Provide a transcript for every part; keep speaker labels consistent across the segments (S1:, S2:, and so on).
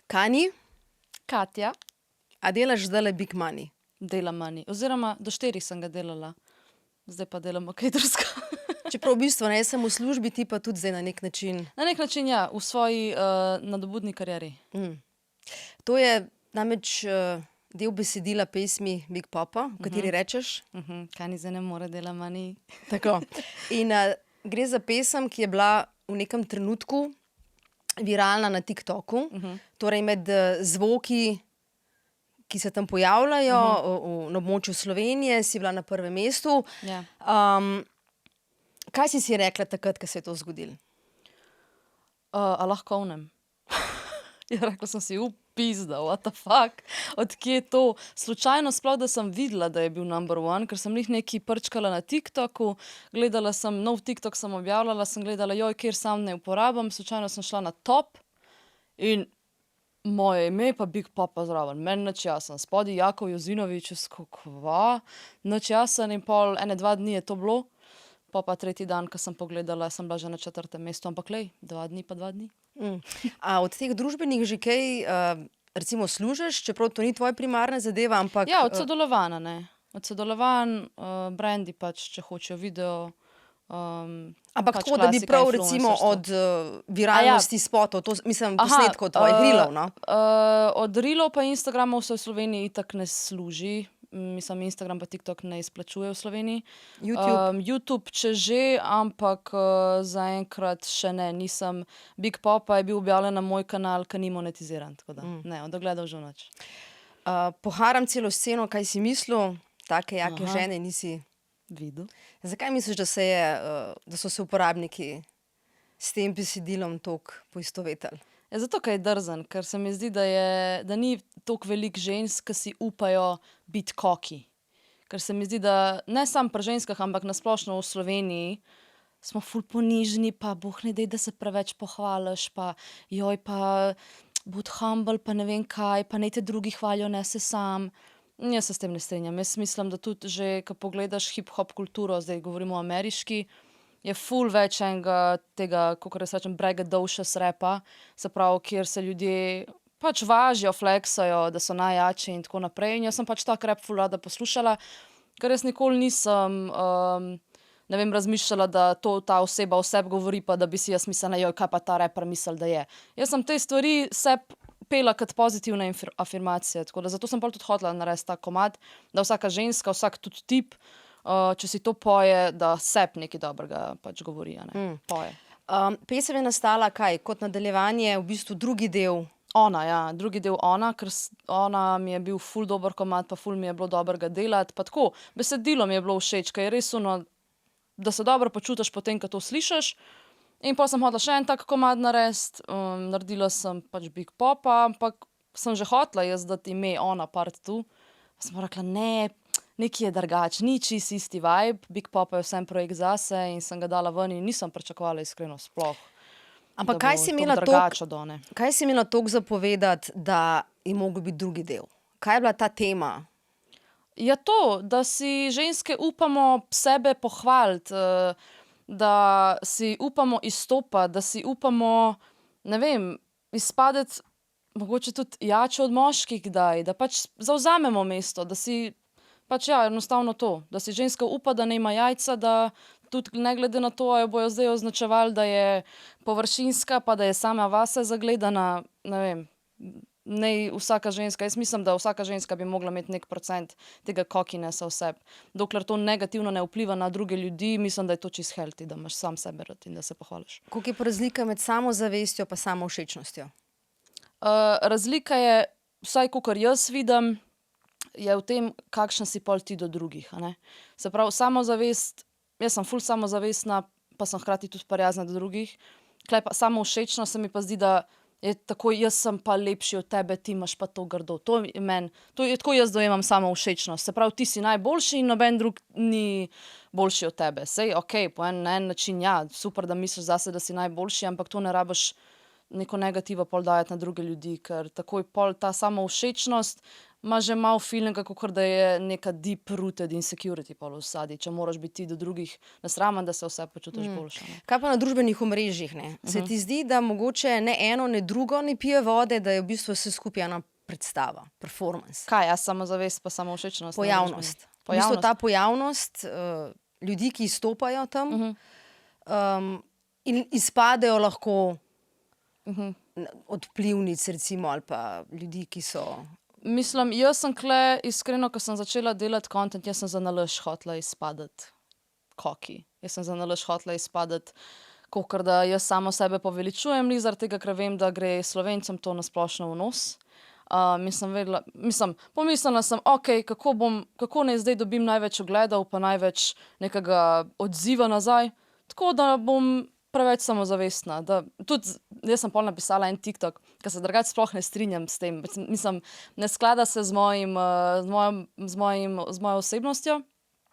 S1: Kani,
S2: Katja,
S1: a delaš zdajle Big Money?
S2: dela manj. Oziroma do 4 sem ga delala. Zdaj pa delamo kaj drugega.
S1: Čeprav v bistvu ne sem v službi, ti pa tudi zdaj na nek način.
S2: Na nek način, ja, v svoji nadobudni karieri.
S1: To je namreč del besedila pesmi Big Popa, v kateri rečeš.
S2: Kani zdaj ne more dela manj.
S1: Tako. In gre za pesem, ki je bila v nekem trenutku viralna na TikToku. Torej med zvoki, ki se tam pojavljajo na območju Slovenije, si bila na prvem mestu.
S2: Ja.
S1: Kaj si rekla takrat, ko se je to zgodilo?
S2: A lahko ovnem? Ja, rekla sem si, pizda, what the fuck? Odkje je to? Slučajno sploh, da sem videla, da je bil number one, ker sem jih nekaj prčkala na TikToku, gledala sem, nov TikTok sem objavljala, sem gledala, kjer sam ne uporabam, slučajno sem šla na top in moje ime pa Big Papa zraven. Meni nič jasen. Spodaj Jakov Jozinovič, kva? Nič jasen in pol, 1-2 dni je to bilo. Pa tretji dan, ko sem pogledala, sem bila že na 4. mestu, ampak 2 dni pa 2 dni.
S1: A od teh družbenih že kaj, recimo, služiš, čeprav to ni tvoja primarna zadeva, ampak...
S2: Ja, od sodelovanja, ne. Od sodelovanj, brendi pač, če hočejo video,
S1: Ampak
S2: pač
S1: tako, da bi
S2: klasika,
S1: prav recimo
S2: influencerstvo.
S1: od viralnosti spotov, to mislim posnetkov tvojih rilov, no?
S2: Od rilov pa Instagramov se v Sloveniji itak ne služi. Mislim, Instagram pa TikTok ne izplačuje v Sloveniji.
S1: YouTube?
S2: YouTube, če že, ampak zaenkrat še ne. Nisem. Big Popa je bil objavljen na moj kanal, ki ni monetiziran, tako da ne, od ogledal že nič.
S1: Poharam celo sceno, kaj si mislil, take jake žene nisi
S2: videl.
S1: Zakaj misliš, da so se uporabniki s tem besedilom toliko poistovetili?
S2: Ja, zato, ker je drzen, ker se mi zdi, da ni toliko veliko žensk, ki si upajo biti koki. Ker se mi zdi, da ne samo pri ženskah, ampak nasplošno v Sloveniji smo ful ponižni, pa boh ne dej, da se preveč pohvališ, pa pa budi humble, pa ne vem kaj, pa naj te drugi hvalijo, ne se sam. Jaz se s tem ne strinjam. Jaz mislim, da tudi že, ko pogledaš hip-hop kulturo, zdaj govorimo o ameriški, je ful več enega tega, kakor jaz rečem, braggadocious rapa, se pravi, kjer se ljudje pač važijo, flexajo, da so najjači in tako naprej. In jaz sem pač tak rap ful rada poslušala, ker jaz nikoli nisem, ne vem, razmišljala, da to ta oseba o sebi govori, pa da bi si jaz mislila, kaj pa ta rapper misli, da je. Jaz sem te stvari sebi pela kot pozitivne afirmacije, tako da zato sem pol tudi hotela narediti ta komad, da vsaka ženska, vsak tudi tip, če si to poje, da sebi nekaj dobrega pač govori, a ne, poje.
S1: Pesem je nastala kaj? Kot nadaljevanje, v bistvu drugi del?
S2: Ona, ja, drugi del ona, ker ona mi je bil ful dober komad, pa ful mi je bilo dobrega delati, pa tako, besedilo mi je bilo všeč, ker je res ono, da se dobro počutiš potem, ko to slišiš. In potem sem hotela še en tak komad narediti, naredila sem pač Big Popa, ampak sem že hotela jaz dati ime Ona part 2. Pa sem pa rekla, ne, nekaj je drugače, ni čisto isti vibe, Big Popa je vsem projekt zase in sem ga dala ven in nisem pričakovala iskreno sploh.
S1: Ampak
S2: da
S1: kaj
S2: bo
S1: si
S2: tako
S1: imela
S2: drugače od one.
S1: kaj si imela toliko za povedati, da je mogel biti drugi del? Kaj je bila ta tema?
S2: Ja, to, da si ženske upamo sebe pohvaliti, da si upamo izstopati, da si upamo, ne vem, izpadeti mogoče tudi jače od moških kdaj, da pač zavzamemo mesto, da si pač ja, enostavno to, da si ženska upa, da ne ima jajca, da tudi ne glede na to, a jo bojo zdaj označevali, da je površinska, pa da je sama vase zagledana, ne vem, ne vsaka ženska, jaz mislim, da vsaka ženska bi mogla imeti nek procent tega kokinesa v sebi. Dokler to negativno ne vpliva na druge ljudi, mislim, da je to čisto healthy, da imaš sam sebe rad in da se pohvališ.
S1: Koliko je pa razlika med samozavestjo pa samovšečnostjo?
S2: Razlika je, vsaj kakor jaz vidim, je v tem, kakšen si pol ti do drugih, a ne. Se pravi, samozavest, jaz sem ful samozavestna, pa sem hkrati tudi prijazna do drugih. Tule pa samovšečnost se mi pa zdi, da je tako, jaz sem pa lepši od tebe, ti imaš pa to grdo. To je meni, to je tako jaz dojemam samovšečnost. Se pravi, ti si najboljši in noben drug ni boljši od tebe. Sej, okej, na en način, ja, super, da misliš zase, da si najboljši, ampak to ne rabiš neko negativo pol dajati na druge ljudi, ker takoj pol ta samovšečnost ima že malo feeling, kakor da je neka deep-rooted insecurity pol v ozadju, če moraš biti ti do drugih nasraman, da se vse počutiš boljše. Ne?
S1: Kaj pa na družbenih omrežjih? Ne? Se ti zdi, da mogoče ne eno, ne drugo ne pije vode, da je v bistvu vse skupaj ena predstava, performance?
S2: Kaj, samozavest pa samo všečnost?
S1: Pojavnost. V bistvu ta pojavnost ljudi, ki izstopajo tam in izpadejo lahko od vplivnic, recimo, ali pa ljudi, ki so...
S2: Mislim, jaz sem kle, iskreno, ko sem začela delati content, jaz sem za nalaž hotela izpadati koki. Jaz sem za nalaž hotela izpadati, kakor da jaz samo sebe poveličujem, zaradi tega, ker vem, da gre Slovencem to nasplošno v nos. Pomislila sem, kako naj zdaj dobim največ ogledov, pa največ nekega odziva nazaj, tako da bom preveč samozavestna. Tudi jaz sem pol napisala en TikTok, ker se drugače sploh ne strinjam s tem. Mislim, ne sklada se z mojo osebnostjo.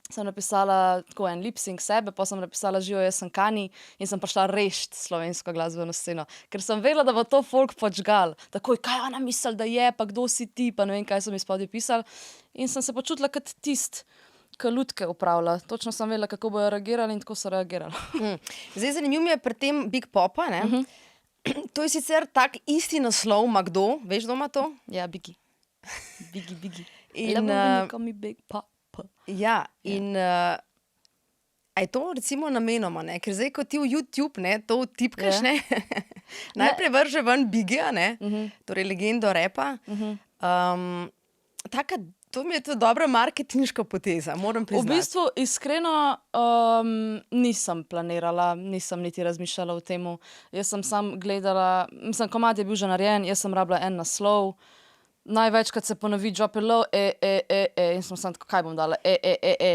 S2: Sem napisala tako en lip-sync sebe, pa sem napisala živo, jaz sem Kani in sem prišla rešiti slovensko glasbeno sceno. Ker sem vedela, da bo to folk počgal. Takoj, kaj ona misli, da je, pa kdo si ti, pa ne vem, kaj so mi spodaj pisali. In sem se počutila kot tist, ki lutke upravlja. Točno sem vedela, kako bojo reagirali in tako so reagirali.
S1: Zdaj, zanimivo mi je pri tem Big Popa, ne? To je sicer tak isti naslov, ima kdo? Veš, kdo ima to?
S2: Ja, Biggie. Biggie.
S1: In,
S2: Love when you call me Big Pop.
S1: Ja, in a je to recimo namenoma, ne? Ker zdaj, ko ti v YouTube, ne, to tipkaš, ne? Najprej vrže ven Biggija, ne? Torej legendo rapa. To mi je to dobra marketinška poteza, moram priznati.
S2: V bistvu, iskreno, nisem planirala, nisem niti razmišljala o tem. Jaz sem sam gledala, mislim, komad je bil že narejen, jaz sem rabila en naslov. Največkrat se ponovi drop it low, in sem tako, kaj bom dala,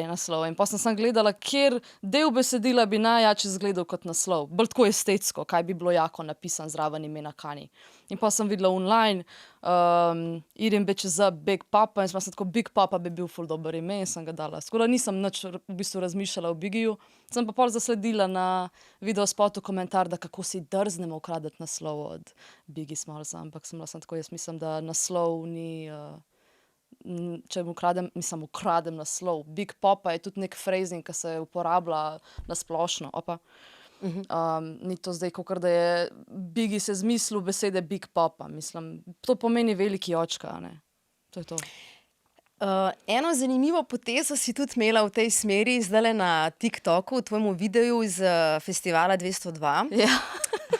S2: naslov. In pa sem gledala, kjer del besedila bi najjače izgledal kot naslov. Bolj tako estetsko, kaj bi bilo jako napisan zraven imena Kani. In pa sem videla online, idem beč za Big Papa in sem tako, Big Papa bi bil ful dober ime in sem ga dala. Skoro nisem nič v bistvu razmišljala o Biggiju. Sem pa pol zasledila na videospotu komentar, da kako si drznemo ukradeti naslov od Biggie Smallsa, ampak sem tako, jaz mislim, da naslov ni, če ukradem naslov. Big Papa je tudi nek phrasing, ki se uporablja na splošno. Ni to zdaj, kakor da je Biggie se zmislil besede Big Papa. Mislim, to pomeni veliki očka, ne? To je to.
S1: Eno zanimivo potezo si tudi imela v tej smeri zdajle na TikToku, v tvojemu videu iz festivala 202.
S2: Ja.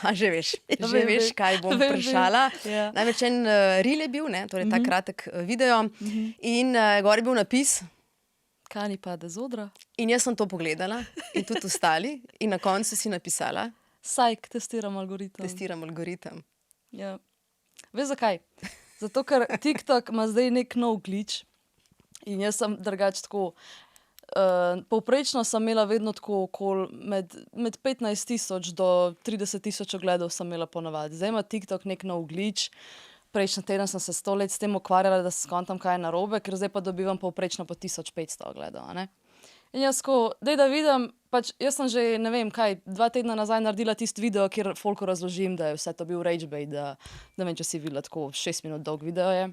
S1: A že veš, kaj bom vprašala.
S2: Ja.
S1: Največ en reel je bil, ne? Torej ta kratek video. In gor je bil napis
S2: Kani pade z odra.
S1: In jaz sem to pogledala in tudi ostali. In na koncu si napisala
S2: Psych, testiram algoritem.
S1: Testiram algoritem.
S2: Ja. Veš zakaj? Zato, ker TikTok ima zdaj nek nov glitch. In jaz sem drugače tako, povprečno sem imela vedno tako med 15,000 do 30,000 ogledov sem imela ponavadi. Zdaj ima TikTok nek nov glitch. Prejšnji teden sem se 100 let s tem ukvarjala, da se skontam, kaj je narobe, ker zdaj pa dobivam povprečno po 1500 ogledov, ne? In jaz tako, da vidim, pač jaz sem že, ne vem kaj, 2 tedna nazaj naredila tisti video, kjer folku razložim, da je vse to bil rage bait, da ne vem, če si videla, tako 6 minut dolg video je.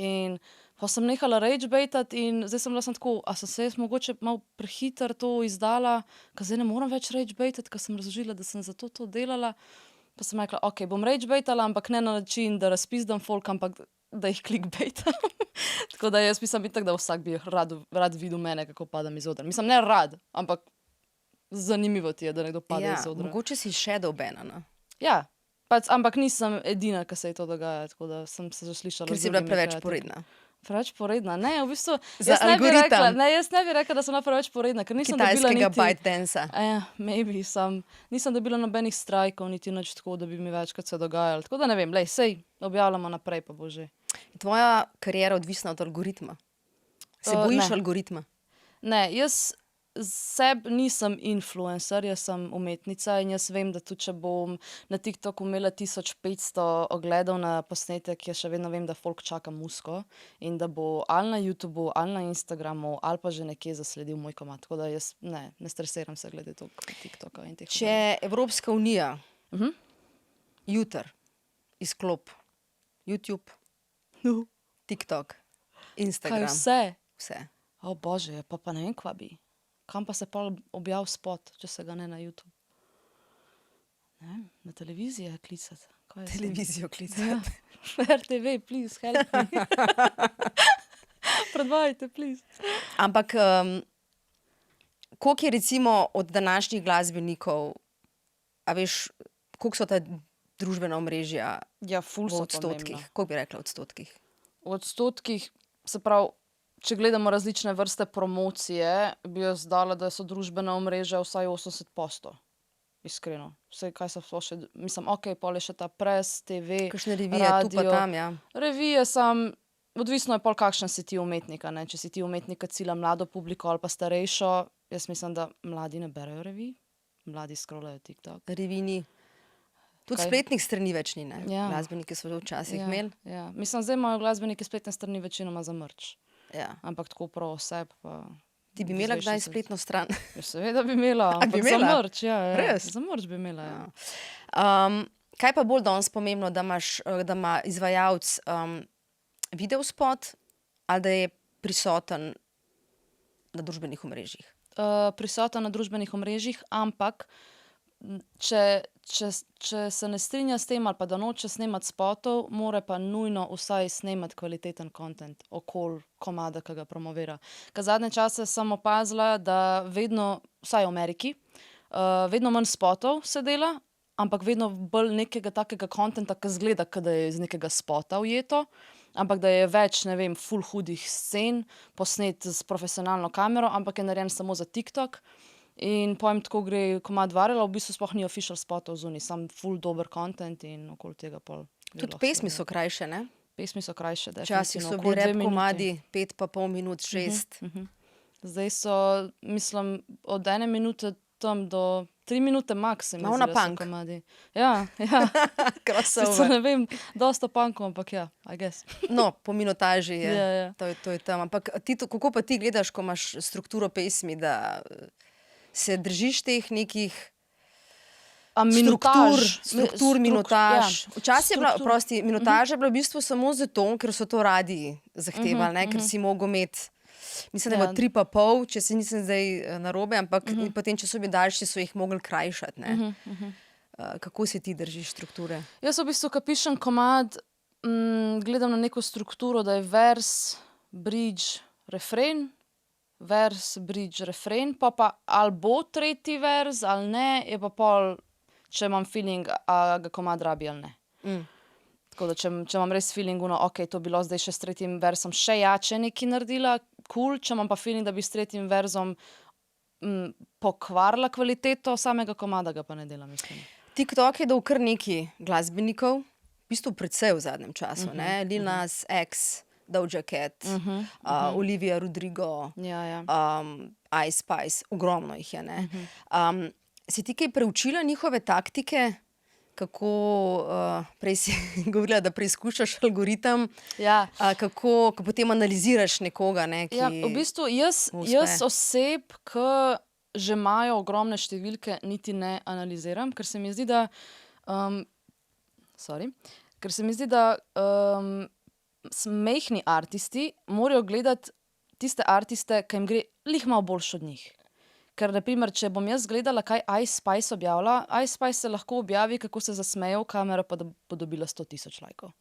S2: In pa sem nehala rage baitati in zdaj sem bila tako, a sem se jaz mogoče malo prehiter to izdala, ker zdaj ne moram več rage baitati, ker sem razložila, da sem zato to delala. Pa sem rekla, ok, bom rage baitala, ampak ne na način, da razpizdam folk, ampak da jih clickbaitam. Tako da jaz mislim itak, da vsak bi rad videl mene, kako padam iz odra. Mislim, ne rad, ampak zanimivo ti je, da nekdo pade iz odra.
S1: Mogoče si shadow banana.
S2: Ja, ampak nisem edina, ki se je to dogaja, tako da sem se že slišala.
S1: Ker si bila preveč poredna.
S2: Preveč poredna, ne, v bistvu.
S1: Za algoritem.
S2: Jaz ne bi rekla, da sem bila preveč poredna, ker nisem dobila niti...
S1: Kitajskega ByteDance-a.
S2: Maybe nisem dobila nobenih strajkov, niti nič tako, da bi mi večkrat se dogajalo. Tako da ne vem, sej objavljamo naprej, pa bo že.
S1: Tvoja kariera odvisna od algoritma? Se bojiš algoritma?
S2: Ne, jaz nisem influencer, jaz sem umetnica in jaz vem, da tudi če bom na TikToku imela 1500 ogledov na posnetek, jaz še vedno vem, da folk čaka musko in da bo ali na YouTubeu, ali na Instagramu, ali pa že nekje zasledil moj komad. Tako da jaz ne stresiram se glede TikToka in teh.
S1: Če Evropska unija jutri izklop YouTube, TikTok,
S2: Kaj
S1: Instagram,
S2: vse?
S1: vse.
S2: O bože, pa ne vem, kva bi. Kam pa se pa objav spot, če se ga ne na YouTube? Ne vem, na televiziji je klicati. Kaj je s tem?
S1: Televizijo klicati.
S2: Ja. RTV, please, help me. Predvajajte, please.
S1: Ampak, koliko je recimo od današnjih glasbenikov, a veš, koliko so ta družbena omrežja
S2: Ja, ful
S1: v
S2: so
S1: odstotkih?
S2: pomembna.
S1: Koliko bi rekla v odstotkih?
S2: V odstotkih, se pravi, če gledamo različne vrste promocije, bi jaz dala, da so družbena omrežja vsaj 80%. Iskreno. Vse, kaj se sploh še, mislim, pol je še ta pres, TV,
S1: Kakšne revije tu pa tam, ja.
S2: Revije odvisno je pol, kakšen si ti umetnik, a ne. Če si ti umetnik, ki cilja mlado publiko ali pa starejšo, jaz mislim, da mladi ne berejo revij, mladi scrollajo TikTok.
S1: Revini. Tudi
S2: Kaj?
S1: spletnih strani več ni, ne?
S2: Ja.
S1: Glasbeniki so včasih imeli.
S2: Ja. Mislim, zdaj imajo glasbeniki spletne strani večinoma za merch.
S1: Ja.
S2: Ampak tako prav oseb pa...
S1: Ti bi imela kdaj spletno stran?
S2: Ja, seveda bi imela,
S1: A bi
S2: ampak za
S1: imela?
S2: merch, ja.
S1: Res?
S2: Za merch bi imela, ja.
S1: Kaj pa bolj danes pomembno, da ima izvajalec videospot ali da je prisoten na družbenih omrežjih?
S2: Prisoten na družbenih omrežjih, ampak če se ne strinja s tem ali pa da noče snemati spotov, mora pa nujno vsaj snemati kvaliteten content okoli komada, ki ga promovira. Ker zadnje čase sem opazila, da vedno, vsaj v Ameriki, vedno manj spotov se dela, ampak vedno bolj nekega takega contenta, ki izgleda, kot da je iz nekega spota ujeto, ampak da je več, ne vem, ful hudih scen, posnet s profesionalno kamero, ampak je narejen samo za TikTok. In pojem tako gre komad varela, v bistvu sploh ni official spotov zunaj, sam ful dober content in okoli tega pol.
S1: Tudi pesmi so krajše, ne?
S2: Pesmi so krajše,
S1: Včasih
S2: definitivno.
S1: so
S2: Okoli
S1: bili rap
S2: 2 minuti.
S1: komadi 5,5 minut, 6.
S2: Zdaj so, mislim, od 1 minute tam do 3 minute max se mi
S1: Malo
S2: zdi,
S1: na
S2: da so
S1: punk.
S2: komadi. Ja. Sicer
S1: Crossover.
S2: ne vem, dosta punkov, ampak ja, I guess.
S1: No, po minutaži je.
S2: Ja.
S1: To je tam. Ampak kako pa ti gledaš, ko imaš strukturo pesmi, da se držiš teh nekih struktur, minutaž. Včasih je bila, minutaža je bila v bistvu samo zato, ker so to radi zahtevali, ne? Ker si mogel imeti, mislim, da ima 3,5, če se nisem zdaj narobe, ampak potem, če so bili daljši, so jih mogli krajšati, ne? Kako se ti držiš strukture?
S2: Jaz v bistvu, ko pišem komad, gledam na neko strukturo, da je vers, bridge, refren, vers, bridge, refren, pa ali bo tretji vers ali ne, je pa pol, če imam feeling, a ga komad rabi ali ne. Tako da, če imam res feeling, to bilo zdaj še s tretjim versom še jače nekaj naredila, cool, če imam pa feeling, da bi s tretjim verzom pokvarila kvaliteto samega komada, ga pa ne delam, mislim.
S1: TikTok je dal kar nekaj glasbenikov, v bistvu predvsej v zadnjem času, ne? Lil Nas X, Doja Cat, Olivia Rodrigo,
S2: Ja.
S1: Ice Spice, ogromno jih je, ne? Si ti kaj preučila njihove taktike, kako, prej si govorila, da preizkušaš algoritem,
S2: Ja.
S1: kako potem analiziraš nekoga, ne, ki
S2: Ja, v bistvu jaz oseb, ki že imajo ogromne številke, niti ne analiziram, ker se mi zdi, da majhni artisti morajo gledati tiste artiste, ki jim gre glih malo boljše od njih. Ker, na primer, če bom jaz gledala, kaj Ice Spice objavlja, Ice Spice se lahko objavi, kako se zasmeje v kamero, pa da bo dobila 100,000 lajkov.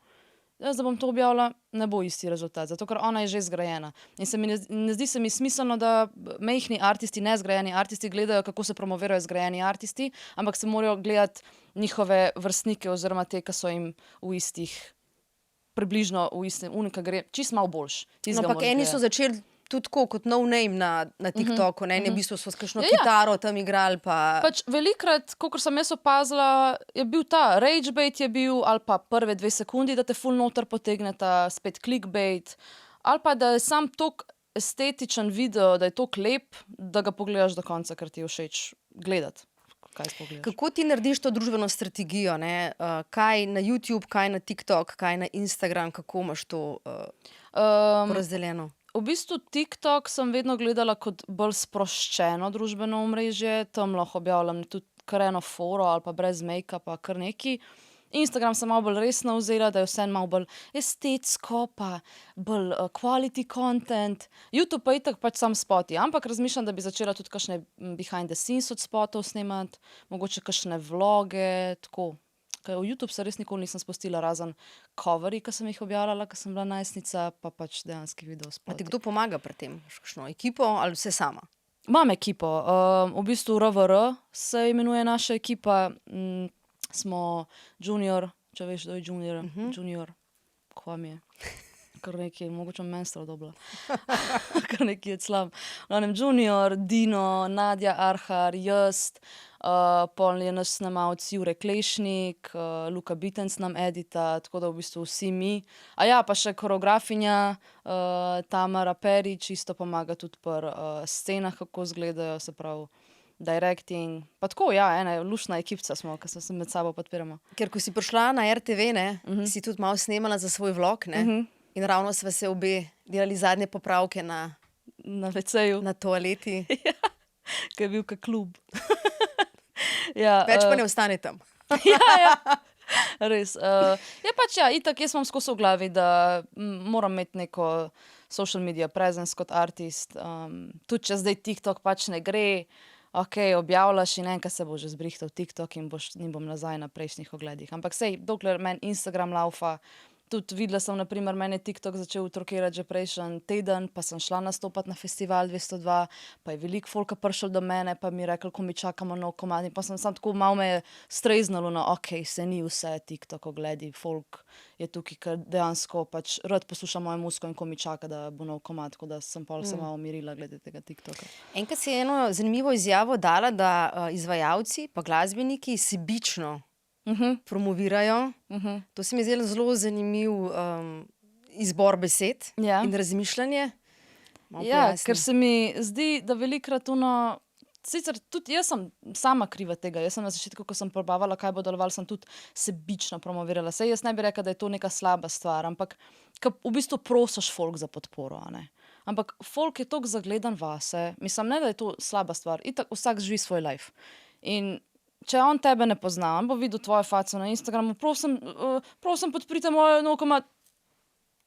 S2: Jaz, da bom to objavila, ne bo isti rezultat, zato ker ona je že zgrajena. In ne zdi se mi smiselno, da majhni artisti, nezgrajeni artisti gledajo, kako se promovirajo zgrajeni artisti, ampak se morajo gledati njihove vrstnike oziroma te, ki so jim v istih, približno v istem, unika gre, čist malo boljš.
S1: No, ampak eni so začeli tudi tako kot no name na TikToku, ne, v bistvu so s kakšno
S2: Ja.
S1: kitaro tam igrali, pa...
S2: Pač velikrat, kakor sem jaz opazila, je bil ta ragebait je bil, ali pa prve 2 sekundi, da te ful noter potegneta, spet clickbait, ali pa da je sam tok estetičen video, da je tok lep, da ga pogledaš do konca, ker ti je všeč gledati. Kaj spogledaš.
S1: Kako ti narediš to družbeno strategijo, ne? Kaj na YouTube, kaj na TikTok, kaj na Instagram, kako imaš to porazdeljeno?
S2: V bistvu TikTok sem vedno gledala kot bolj sproščeno družbeno omrežje, tam lahko objavljam tudi kar eno foro ali pa brez make-upa, kar neki. Instagram sem malo bolj resno vzela, da je vse malo bolj estetsko, pa bolj quality content. YouTube pa itak pač sam spoti, ampak razmišljam, da bi začela tudi kakšne behind the scenes od spotov snemati, mogoče kakšne vloge, tako. Kaj v YouTube se res nikoli nisem spustila, razen coveri, ki sem jih objavljala, ko sem bila najstnica, pa pač dejanski video
S1: A ti
S2: spoti.
S1: kdo pomaga pri tem? Kakšno ekipo ali vse sama?
S2: Imam ekipo, v bistvu RVR se imenuje naša ekipa, smo junior, če veš, kdo je junior, junior, kva mi je, kar nekaj, mogoče menstrual dobila, kar nekaj je clam. Junior, Dino, Nadja Arhar, jaz, pol je naš snemalc Jure Klešnik, Luka Bitenc nam edita, tako da v bistvu vsi mi. A ja, pa še koreografinja, Tamara Perič isto pomaga tudi pri scenah, kako izgledajo, se pravi directing. Pa tako, ja, ena luštna ekipca smo, ki se med sabo podpiramo.
S1: Ker ko si prišla na RTV, ne, si tudi malo snemala za svoj vlog, ne? In ravno sva se obe delali zadnje popravke na
S2: WC-ju,
S1: toaleti.
S2: ki je bil kak klub. Ja,
S1: Več pa ne ostane tam.
S2: ja. Res. Je pač ja, itak jaz imam skozi v glavi, da moram imeti neko social media presence kot artist. Tudi če zdaj TikTok pač ne gre, objavljaš in enkrat se bo že zbrihtal TikTok in bom nazaj na prejšnjih ogledih. Ampak sej, dokler meni Instagram laufa, tudi videla sem, na primer, meni je TikTok začel trokirati že prejšnji teden, pa sem šla nastopati na festival 202, pa je veliko folka prišel do mene, pa mi rekli, ko mi čakamo nov komad, in pa sem samo tako malo me je streznalo, no, se ni vse TikTok ogledi, folk je tukaj, ker dejansko pač rad posluša mojo muziko in ko mi čaka, da bo nov komad, tako da sem pol se malo umirila glede tega TikToka.
S1: Enkrat si je eno zanimivo izjavo dala, da izvajalci pa glasbeniki sebično promovirajo. To se mi je zdelo zelo zanimiv izbor besed in razmišljanje.
S2: Ja, ker se mi zdi, da velikokrat sicer tudi jaz sem sama kriva tega, jaz sem na začetku, ko sem probavala, kaj bo delovalo, sem tudi sebično promovirala. Sej jaz ne bi rekla, da je to neka slaba stvar, ampak v bistvu prosiš folk za podporo, a ne. Ampak folk je toliko zagledan vase, mislim, ne, da je to slaba stvar, itak vsak živi svoj life. In če on tebe ne pozna, on bo videl tvojo faco na Instagramu, prosim podprite mojo nov komad.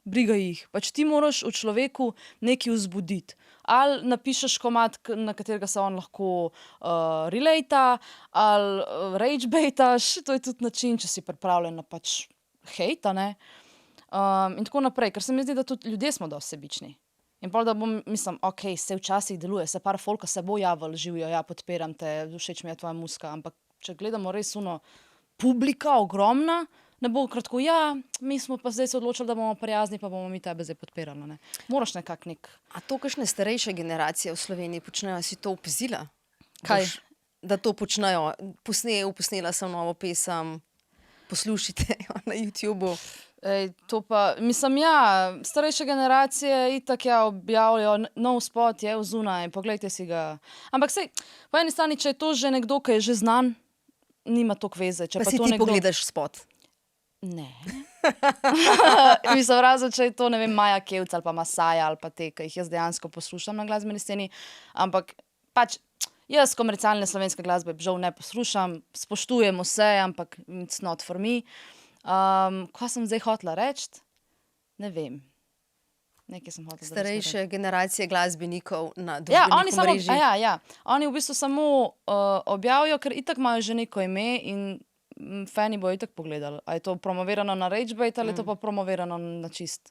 S2: Briga jih. Pač ti moraš v človeku nekaj vzbuditi. Ali napišeš komad, na katerega se on lahko relata, ali ragebaitaš, to je tudi način, če si pripravljen na pač hejt, ne. In tako naprej, ker se mi zdi, da tudi ljudje smo dosti sebični. In pol, da mislim, se včasih deluje, se par folka se bo javil, živijo, ja, podpiram te, všeč mi je tvoja muzika, ampak če gledamo res publika ogromna, ne bo kratko, ja, mi smo pa zdaj se odločili, da bomo prijazni, pa bomo mi tebe zdaj podpirali, ne. Moraš nekako A
S1: to kakšne starejše generacije v Sloveniji počnejo, si to opazila?
S2: Kaj?
S1: Da to počnejo. Posnela sem novo pesem, poslušajte jo na YouTubu.
S2: To pa, mislim, ja, starejše generacije itak objavljajo nov spot, je zunaj, poglejte si ga. Ampak sej, po eni strani, če je to že nekdo, ki je že znan, nima toliko veze.
S1: Pa si ti pogledaš spot?
S2: Ne. Mislim, razen, če je to, ne vem, Maja Kevc ali pa Masaja ali pa te, ki jih jaz dejansko poslušam na glasbeni sceni, ampak pač jaz komercialne slovenske glasbe žal ne poslušam, spoštujem vse, ampak it's not for me. Kaj sem zdaj hotela reči? Ne vem. Nekaj sem hotela reči.
S1: Starejše generacije glasbenikov na družbenih omrežjih.
S2: Ja. Oni v bistvu samo objavijo, ker itak imajo že neko ime in fani bojo itak pogledali. A je to promovirano na Ragebait ali je to pa promovirano na čist.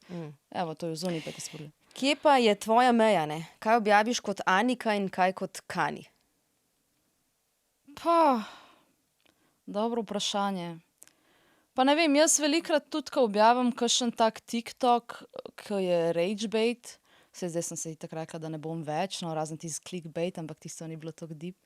S2: Evo, to je vzuni, pa ti spodli.
S1: Kje pa je tvoja meja, ne? Kaj objaviš kot Anika in kaj kot Kani?
S2: Dobro vprašanje. Pa ne vem, jaz velikokrat tudi, ko objavim kakšen tak TikTok, ki je ragebait, zdaj sem se itak rekla, da ne bom več, no, razen tisti clickbait, ampak tisto ni bilo tako deep.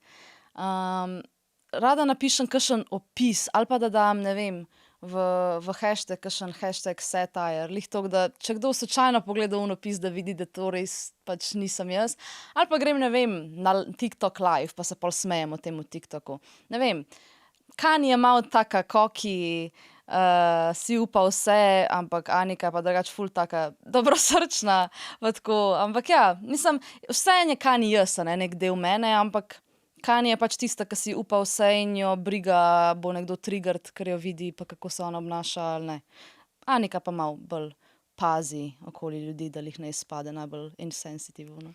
S2: Rada napišem kakšen opis, ali pa da dam, ne vem, v hashtag, kakšen hashtag satire, lih toliko, da če kdo slučajno pogleda opis, da vidi, da to res pač nisem jaz. Ali pa grem, ne vem, na TikTok live, pa se pol smejem o tem v TikToku. Ne vem, Kani je malo taka koki, si upa vse, ampak Anika je pa drugače ful taka dobrosrčna, pa tako, ampak ja, mislim, vse je Kani jaz, ne, nek del mene, ampak Kanye je pač tista, ki si upa vse in jo briga, bo nekdo triggerd, ker jo vidi, pa kako se ona obnaša ali ne. Anika pa malo bolj pazi okoli ljudi, da jih ne izpade najbolj insensitivno.